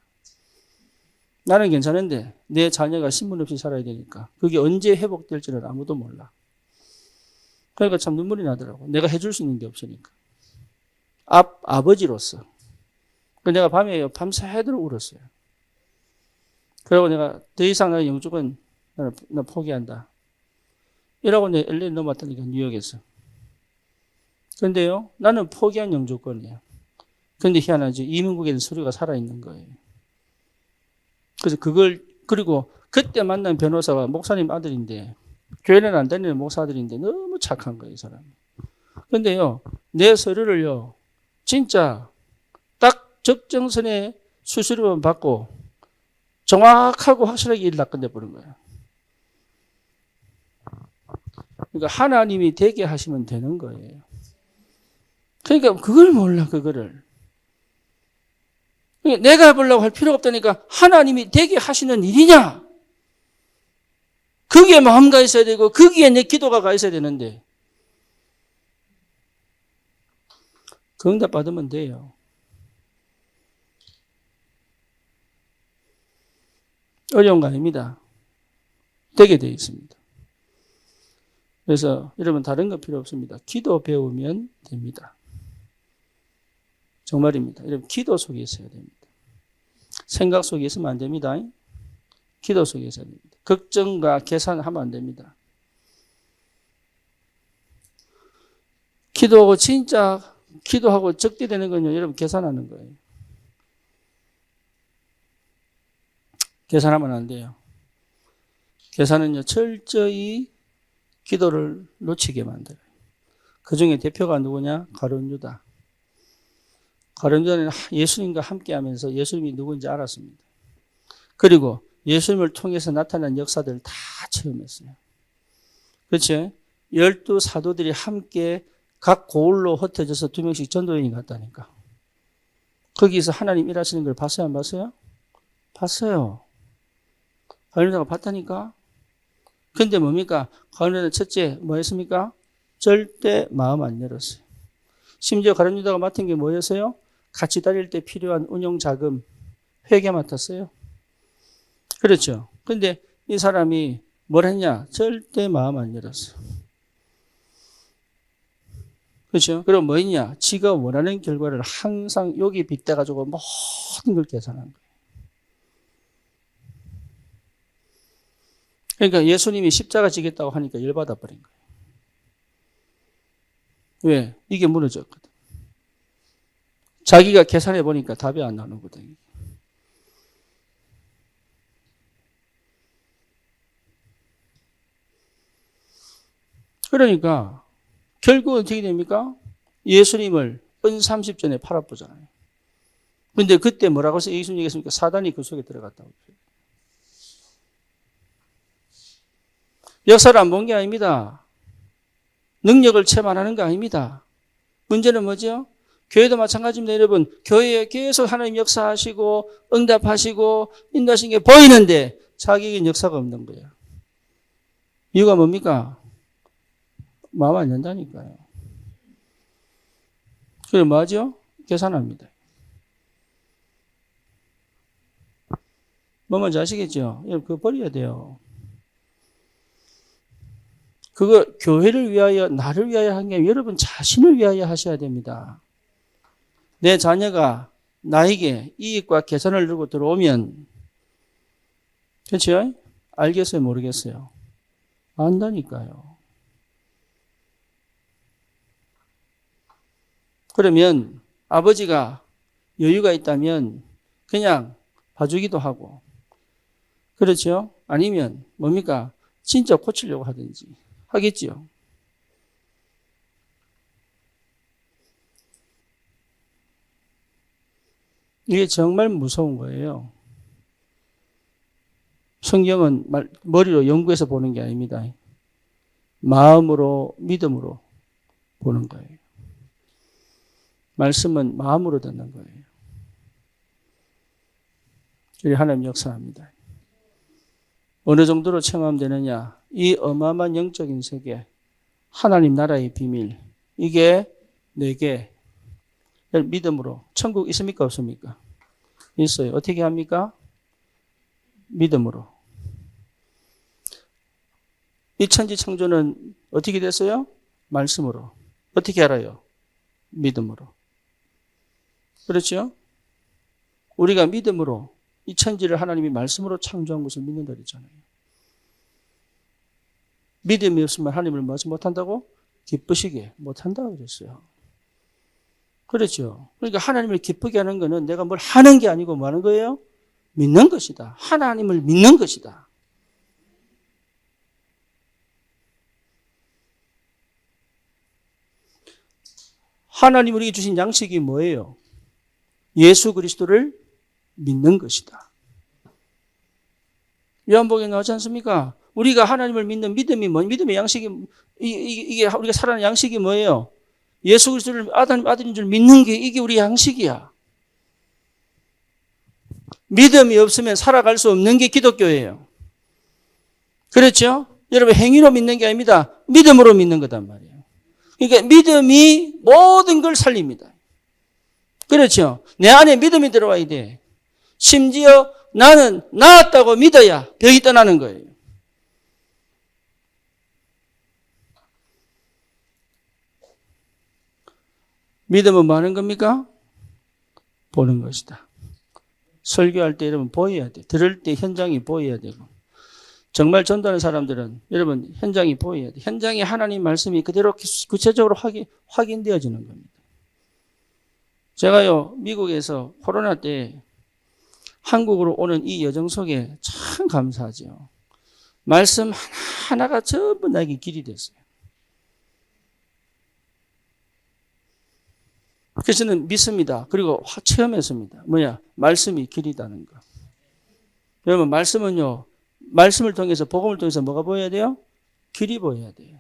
나는 괜찮은데 내 자녀가 신분 없이 살아야 되니까. 그게 언제 회복될지를 아무도 몰라. 그러니까 참 눈물이 나더라고. 내가 해줄 수 있는 게 없으니까. 아버지로서. 내가 밤에 밤새도록 울었어요. 그리고 내가 더 이상 나의 영주권 나 포기한다. 이러고 내가 LA 넘어왔다니까, 뉴욕에서. 근데요, 나는 포기한 영주권이에요. 근데 희한하지, 이민국에는 서류가 살아있는 거예요. 그래서 그리고 그때 만난 변호사가 목사님 아들인데, 교회는 안 다니는 목사들인데 너무 착한 거예요, 이 사람이. 근데요, 내 서류를요, 진짜 딱 적정선에 수수료만 받고 정확하고 확실하게 일 다 끝내버린 거예요. 그러니까 하나님이 되게 하시면 되는 거예요. 그러니까 그걸 몰라, 그거를. 그러니까 내가 해보려고 할 필요가 없다니까 하나님이 되게 하시는 일이냐? 거기에 마음가 있어야 되고 거기에 내 기도가 가 있어야 되는데 그 응답 받으면 돼요. 어려운 거 아닙니다. 되게 되어 있습니다. 그래서 여러분 다른 거 필요 없습니다. 기도 배우면 됩니다. 정말입니다. 여러분 기도 속에 있어야 됩니다. 생각 속에 있으면 안 됩니다. 기도 속에 있어야 됩니다. 걱정과 계산하면 안 됩니다. 기도하고 진짜 기도하고 적게 되는 건요. 여러분 계산하는 거예요. 계산하면 안 돼요. 계산은요. 철저히 기도를 놓치게 만들어요. 그 중에 대표가 누구냐? 가룟 유다. 가룟 유다는 예수님과 함께하면서 예수님이 누구인지 알았습니다. 그리고 예수님을 통해서 나타난 역사들을 다 체험했어요. 그렇죠? 12 사도들이 함께 각 고을로 흩어져서 2명씩 전도여행 갔다니까. 거기서 하나님 일하시는 걸 봤어요? 안 봤어요? 봤어요. 가룟 유다가 봤다니까. 근데 뭡니까? 가룟 유다는 첫째 뭐 했습니까? 절대 마음 안 열었어요. 심지어 가룟 유다가 맡은 게 뭐였어요? 같이 다닐 때 필요한 운용 자금 회계 맡았어요. 그렇죠. 근데 이 사람이 뭘 했냐? 절대 마음 안 열었어. 그렇죠? 그럼 뭐 했냐? 지가 원하는 결과를 항상 여기 빗대가지고 모든 걸 계산한 거예요. 그러니까 예수님이 십자가 지겠다고 하니까 열받아 버린 거예요. 왜? 이게 무너졌거든. 자기가 계산해 보니까 답이 안 나오거든. 그러니까 결국은 어떻게 됩니까? 예수님을 은 30전에 팔아보잖아요. 근데 그때 뭐라고 해서 예수님 얘기했습니까? 사단이 그 속에 들어갔다고. 역사를 안 본 게 아닙니다. 능력을 체험 안 하는 거 아닙니다. 문제는 뭐죠? 교회도 마찬가지입니다. 여러분, 교회에 계속 하나님 역사하시고 응답하시고 인도하신 게 보이는데 자기에겐 역사가 없는 거예요. 이유가 뭡니까? 마음 안 연다니까요. 그래 뭐하죠? 계산합니다. 뭐 뭔지 아시겠죠? 여러분 그거 버려야 돼요. 그거 교회를 위하여 나를 위하여 한 게 아니라 여러분 자신을 위하여 하셔야 됩니다. 내 자녀가 나에게 이익과 계산을 들고 들어오면 그렇죠? 알겠어요? 모르겠어요? 안다니까요. 그러면 아버지가 여유가 있다면 그냥 봐주기도 하고 그렇죠? 아니면 뭡니까? 진짜 고치려고 하든지 하겠지요. 이게 정말 무서운 거예요. 성경은 머리로 연구해서 보는 게 아닙니다. 마음으로 믿음으로 보는 거예요. 말씀은 마음으로 듣는 거예요. 그래서 하나님 역사합니다. 어느 정도로 체험되느냐? 이 어마어마한 영적인 세계, 하나님 나라의 비밀, 이게 내게 믿음으로 천국 있습니까? 없습니까? 있어요. 어떻게 합니까? 믿음으로. 이 천지 창조는 어떻게 됐어요? 말씀으로. 어떻게 알아요? 믿음으로. 그렇죠? 우리가 믿음으로 이 천지를 하나님이 말씀으로 창조한 것을 믿는다 그랬잖아요. 믿음이 없으면 하나님을 뭐지 못한다고? 기쁘시게 못한다고 그랬어요. 그렇죠. 그러니까 하나님을 기쁘게 하는 것은 내가 뭘 하는 게 아니고 뭐 하는 거예요? 믿는 것이다. 하나님을 믿는 것이다. 하나님 우리에게 주신 양식이 뭐예요? 예수 그리스도를 믿는 것이다. 요한복음에 나오지 않습니까? 우리가 하나님을 믿는 믿음이 뭐? 믿음의 양식이 이게 우리가 살아가는 양식이 뭐예요? 예수 그리스도를 아들인 줄 믿는 게 이게 우리 양식이야. 믿음이 없으면 살아갈 수 없는 게 기독교예요. 그렇죠? 여러분 행위로 믿는 게 아닙니다. 믿음으로 믿는 거단 말이에요. 그러니까 믿음이 모든 걸 살립니다. 그렇죠? 내 안에 믿음이 들어와야 돼. 심지어 나는 나았다고 믿어야 병이 떠나는 거예요. 믿음은 뭐 하는 겁니까? 보는 것이다. 설교할 때 여러분 보여야 돼. 들을 때 현장이 보여야 되고. 정말 전도하는 사람들은 여러분 현장이 보여야 돼. 현장에 하나님 말씀이 그대로 구체적으로 확인되어지는 겁니다. 제가요 미국에서 코로나 때 한국으로 오는 이 여정 속에 참 감사하죠. 말씀 하나하나가 전부 나에게 길이 됐어요. 그래서 저는 믿습니다. 그리고 체험했습니다. 뭐냐? 말씀이 길이다는 거. 여러분 말씀은요. 말씀을 통해서 복음을 통해서 뭐가 보여야 돼요? 길이 보여야 돼요.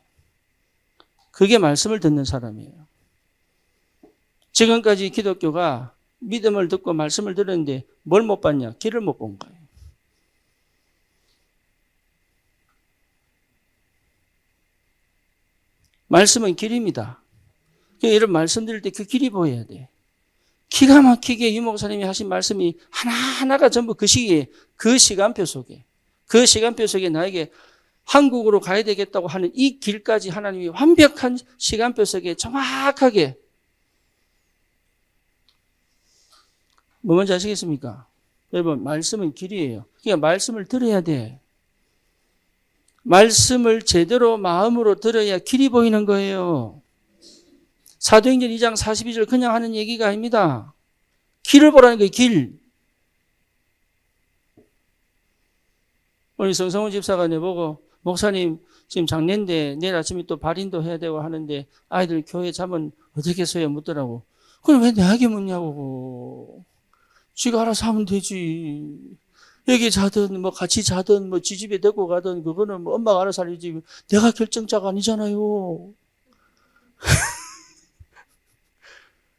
그게 말씀을 듣는 사람이에요. 지금까지 기독교가 믿음을 듣고 말씀을 들었는데 뭘 못 봤냐? 길을 못 본 거예요. 말씀은 길입니다. 이런 말씀 드릴 때 그 길이 보여야 돼. 기가 막히게 유 목사님이 하신 말씀이 하나하나가 전부 그 시기에 그 시간표 속에 나에게 한국으로 가야 되겠다고 하는 이 길까지 하나님이 완벽한 시간표 속에 정확하게 뭐 뭔지 아시겠습니까? 여러분, 말씀은 길이에요. 그러니까 말씀을 들어야 돼. 말씀을 제대로 마음으로 들어야 길이 보이는 거예요. 사도행전 2장 42절 그냥 하는 얘기가 아닙니다. 길을 보라는 거예요, 길. 우리 성성훈 집사가 내보고, 목사님, 지금 장례인데 내일 아침에 또 발인도 해야 되고 하는데 아이들 교회 자면 어떻게 써요? 묻더라고. 그럼 왜 내에게 묻냐고. 지가 알아서 하면 되지. 여기 자든 뭐 같이 자든 뭐 지집에 데리고 가든 그거는 뭐 엄마가 알아서 하지. 내가 결정자가 아니잖아요.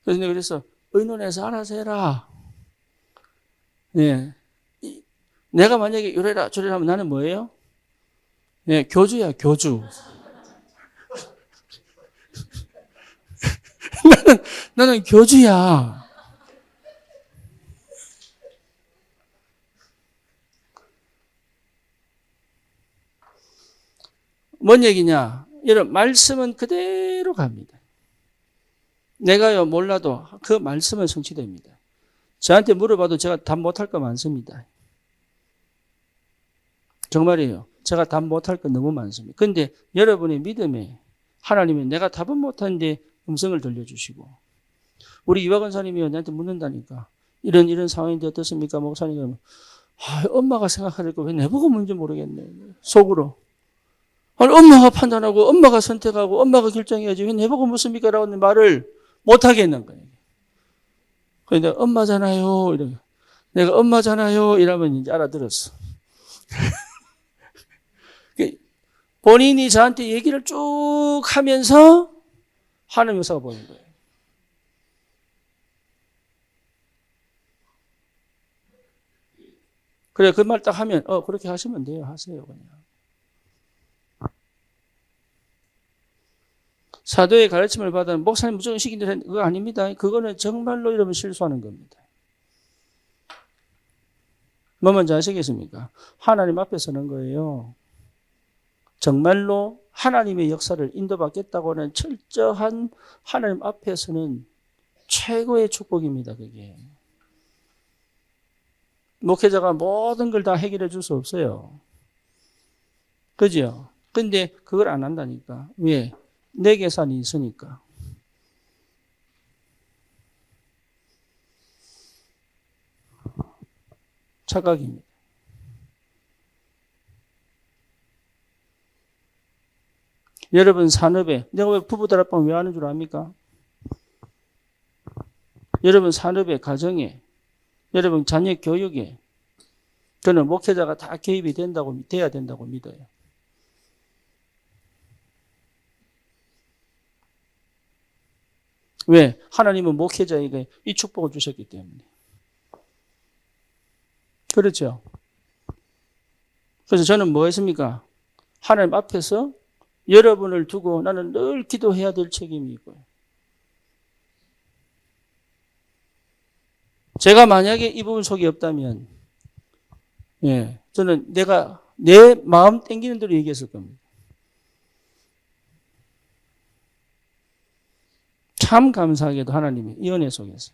그래서 내가 그래서 의논해서 알아서 해라. 예. 내가 만약에 이래라 저래라 하면 나는 뭐예요? 예, 교주야, 교주. 나는 교주야. 뭔 얘기냐? 여러분, 말씀은 그대로 갑니다. 내가요, 몰라도 그 말씀은 성취됩니다. 저한테 물어봐도 제가 답 못할 거 많습니다. 정말이에요. 제가 답 못할 거 너무 많습니다. 그런데 여러분의 믿음에 하나님은 내가 답은 못하는데 음성을 들려주시고, 우리 이화건 사님이 나한테 묻는다니까. 이런 상황인데 어떻습니까? 목사님, 엄마가 생각할 거 왜 내보고 뭔지 모르겠네. 속으로. 아니, 엄마가 판단하고, 엄마가 선택하고, 엄마가 결정해야지. 왜 내보고 묻습니까? 라고 하는 말을 못하겠는 거예요. 그런데 엄마잖아요. 이러고. 내가 엄마잖아요. 이러면 이제 알아들었어. 본인이 저한테 얘기를 쭉 하면서 하나님 역사가 보이는 거예요. 그래, 그 말 딱 하면, 그렇게 하시면 돼요. 하세요, 그냥. 사도의 가르침을 받아 목사님 무조건 시킨 대로 그거 아닙니다. 그거는 정말로 이러면 실수하는 겁니다. 뭐 먼저 아시겠습니까? 하나님 앞에 서는 거예요. 정말로 하나님의 역사를 인도받겠다고 하는 철저한 하나님 앞에서는 최고의 축복입니다. 그게. 목회자가 모든 걸 다 해결해 줄 수 없어요. 그죠? 근데 그걸 안 한다니까. 왜? 내 계산이 있으니까. 착각입니다. 여러분 산업에, 내가 왜 부부들 앞방 왜 하는 줄 압니까? 여러분 산업에, 가정에, 여러분 자녀 교육에, 저는 목회자가 다 개입이 돼야 된다고 믿어요. 왜? 하나님은 목회자에게 이 축복을 주셨기 때문에. 그렇죠? 그래서 저는 뭐 했습니까? 하나님 앞에서 여러분을 두고 나는 늘 기도해야 될 책임이 있고요. 제가 만약에 이 부분 속이 없다면, 예, 저는 내가 내 마음 땡기는 대로 얘기했을 겁니다. 참 감사하게도 하나님이 이 은혜 속에서.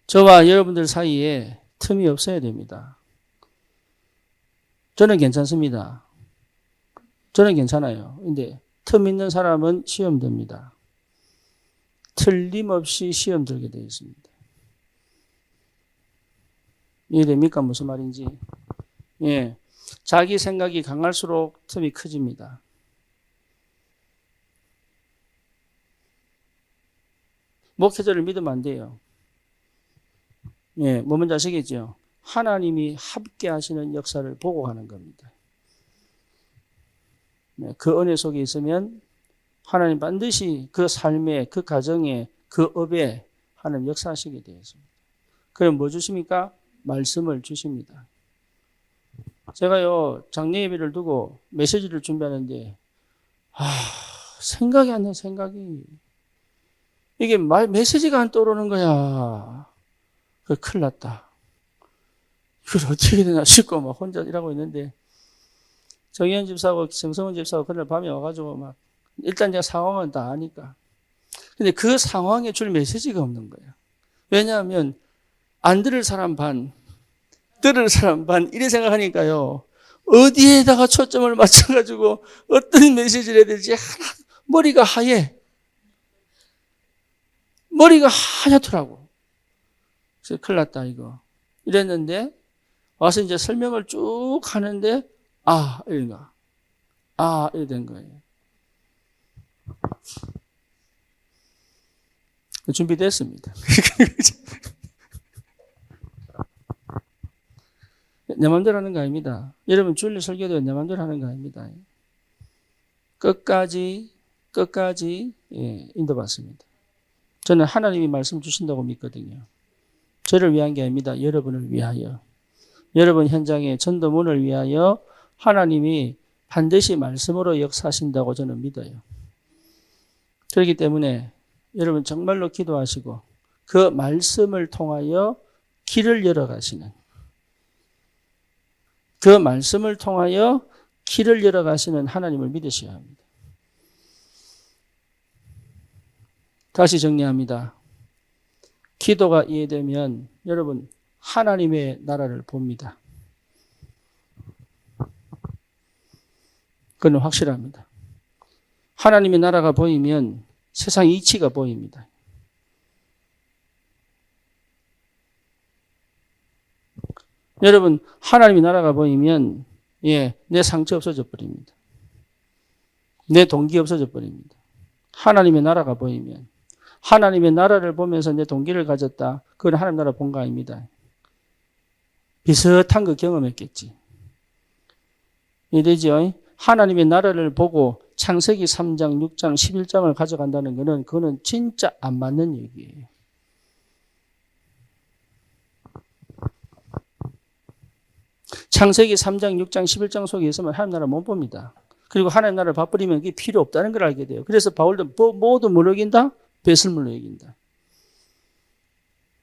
저와 여러분들 사이에 틈이 없어야 됩니다. 저는 괜찮습니다. 저는 괜찮아요. 근데 틈 있는 사람은 시험 듭니다. 틀림없이 시험 들게 되어 있습니다. 이해됩니까? 무슨 말인지. 예. 자기 생각이 강할수록 틈이 커집니다. 목회자를 믿으면 안 돼요. 예, 뭐 뭔지 아시겠죠? 하나님이 함께 하시는 역사를 보고 가는 겁니다. 네, 그 은혜 속에 있으면 하나님 반드시 그 삶에, 그 가정에, 그 업에 하나님 역사하시게 되어 있습니다. 그럼 뭐 주십니까? 말씀을 주십니다. 제가요, 장례 예배를 두고 메시지를 준비하는데, 생각이 안 나, 생각이. 이게 메시지가 안 떠오르는 거야. 큰일 났다. 이걸 어떻게 되나 싶고 막 혼자 일하고 있는데 정의연 집사하고 정성훈 집사하고 그날 밤에 와가지고 막 일단 제가 상황은 다 아니까. 근데 그 상황에 줄 메시지가 없는 거예요. 왜냐하면 안 들을 사람 반, 들을 사람 반 이래 생각하니까요. 어디에다가 초점을 맞춰가지고 어떤 메시지를 해야 될지 하나 머리가 하얘. 머리가 하얗더라고. 그래서 큰일 났다 이거. 이랬는데 와서 이제 설명을 쭉 하는데 이런가. 이래 된 거예요. 준비됐습니다. 내 마음대로 하는 거 아닙니다. 여러분 주일 설교도 내 마음대로 하는 거 아닙니다. 끝까지 인도받습니다. 저는 하나님이 말씀 주신다고 믿거든요. 저를 위한 게 아닙니다. 여러분을 위하여. 여러분 현장의 전도문을 위하여 하나님이 반드시 말씀으로 역사하신다고 저는 믿어요. 그렇기 때문에 여러분 정말로 기도하시고 그 말씀을 통하여 길을 열어가시는 그 말씀을 통하여 길을 열어가시는 하나님을 믿으셔야 합니다. 다시 정리합니다. 기도가 이해되면 여러분 하나님의 나라를 봅니다. 그건 확실합니다. 하나님의 나라가 보이면 세상 이치가 보입니다. 여러분 하나님의 나라가 보이면 내 상처 없어져 버립니다. 내 동기 없어져 버립니다. 하나님의 나라가 보이면 하나님의 나라를 보면서 내 동기를 가졌다. 그건 하나님 나라 본 거 아닙니다. 비슷한 거 경험했겠지. 이래죠. 하나님의 나라를 보고 창세기 3장, 6장, 11장을 가져간다는 거는 그거는 진짜 안 맞는 얘기예요. 창세기 3장, 6장, 11장 속에 있으면 하나님 나라 못 봅니다. 그리고 하나님 나라를 봐버리면 그게 필요 없다는 걸 알게 돼요. 그래서 바울도 모두 뭘 여긴다? 배설물로 여긴다.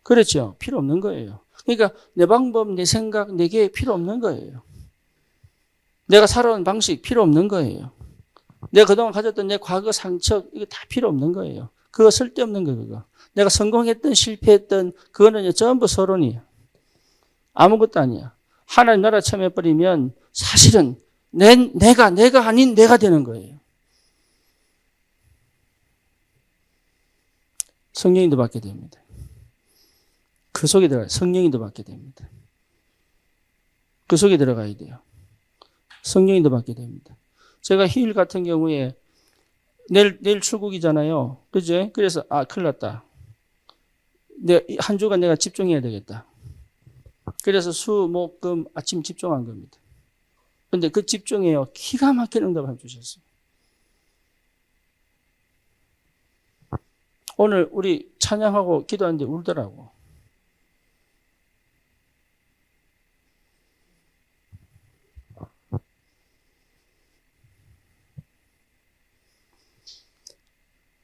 그렇죠. 필요 없는 거예요. 그러니까 내 방법, 내 생각, 내게 필요 없는 거예요. 내가 살아온 방식 필요 없는 거예요. 내가 그동안 가졌던 내 과거 상처 이거 다 필요 없는 거예요. 그거 쓸데없는 거예요. 그거. 내가 성공했던 실패했던 그거는 전부 서론이야. 아무것도 아니야. 하나님 나라 처음 해버리면 사실은 내가 아닌 내가 되는 거예요. 성령님도 받게 됩니다. 그 속에 들어가요. 성령님도 받게 됩니다. 그 속에 들어가야 돼요. 성령님도 받게 됩니다. 제가 휴일 같은 경우에 내일 출국이잖아요. 그죠? 그래서 큰일 났다. 한 주간 내가 집중해야 되겠다. 그래서 수, 목, 금 아침 집중한 겁니다. 근데 그 집중에요. 기가 막힌 응답을 주셨어요. 오늘 우리 찬양하고 기도하는데 울더라고.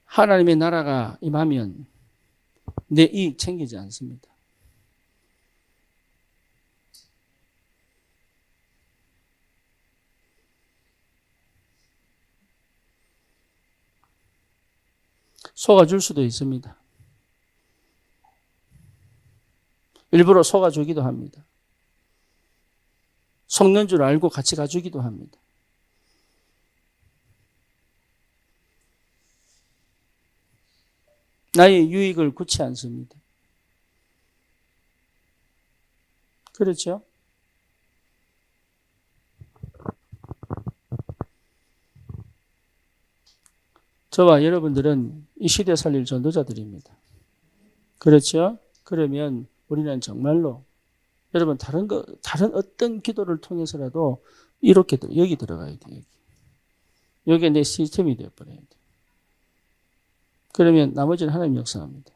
하나님의 나라가 임하면 내 이익 챙기지 않습니다. 속아줄 수도 있습니다. 일부러 속아주기도 합니다. 속는 줄 알고 같이 가주기도 합니다. 나의 유익을 구치 않습니다. 그렇죠? 저와 여러분들은 이 시대 살릴 전도자들입니다. 그렇죠? 그러면 우리는 정말로 여러분 다른 어떤 기도를 통해서라도 이렇게 여기 들어가야 돼요. 여기에 내 시스템이 되어버려야 돼. 그러면 나머지는 하나님 역사합니다.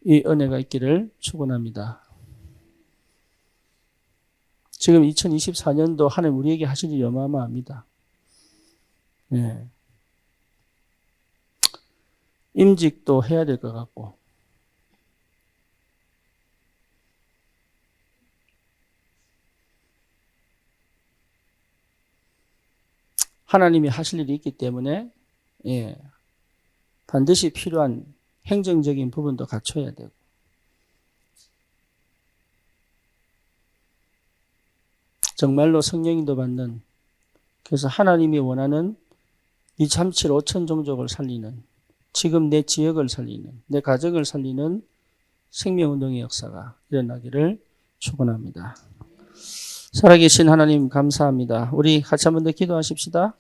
이 은혜가 있기를 축원합니다. 지금 2024년도 하나님 우리에게 하실 일이 어마어마합니다. 네. 임직도 해야 될 것 같고 하나님이 하실 일이 있기 때문에 예, 반드시 필요한 행정적인 부분도 갖춰야 되고 정말로 성령인도 받는 그래서 하나님이 원하는 237 5천 종족을 살리는 지금 내 지역을 살리는 내 가정을 살리는 생명운동의 역사가 일어나기를 축원합니다. 살아계신 하나님 감사합니다. 우리 같이 한번 더 기도하십시다.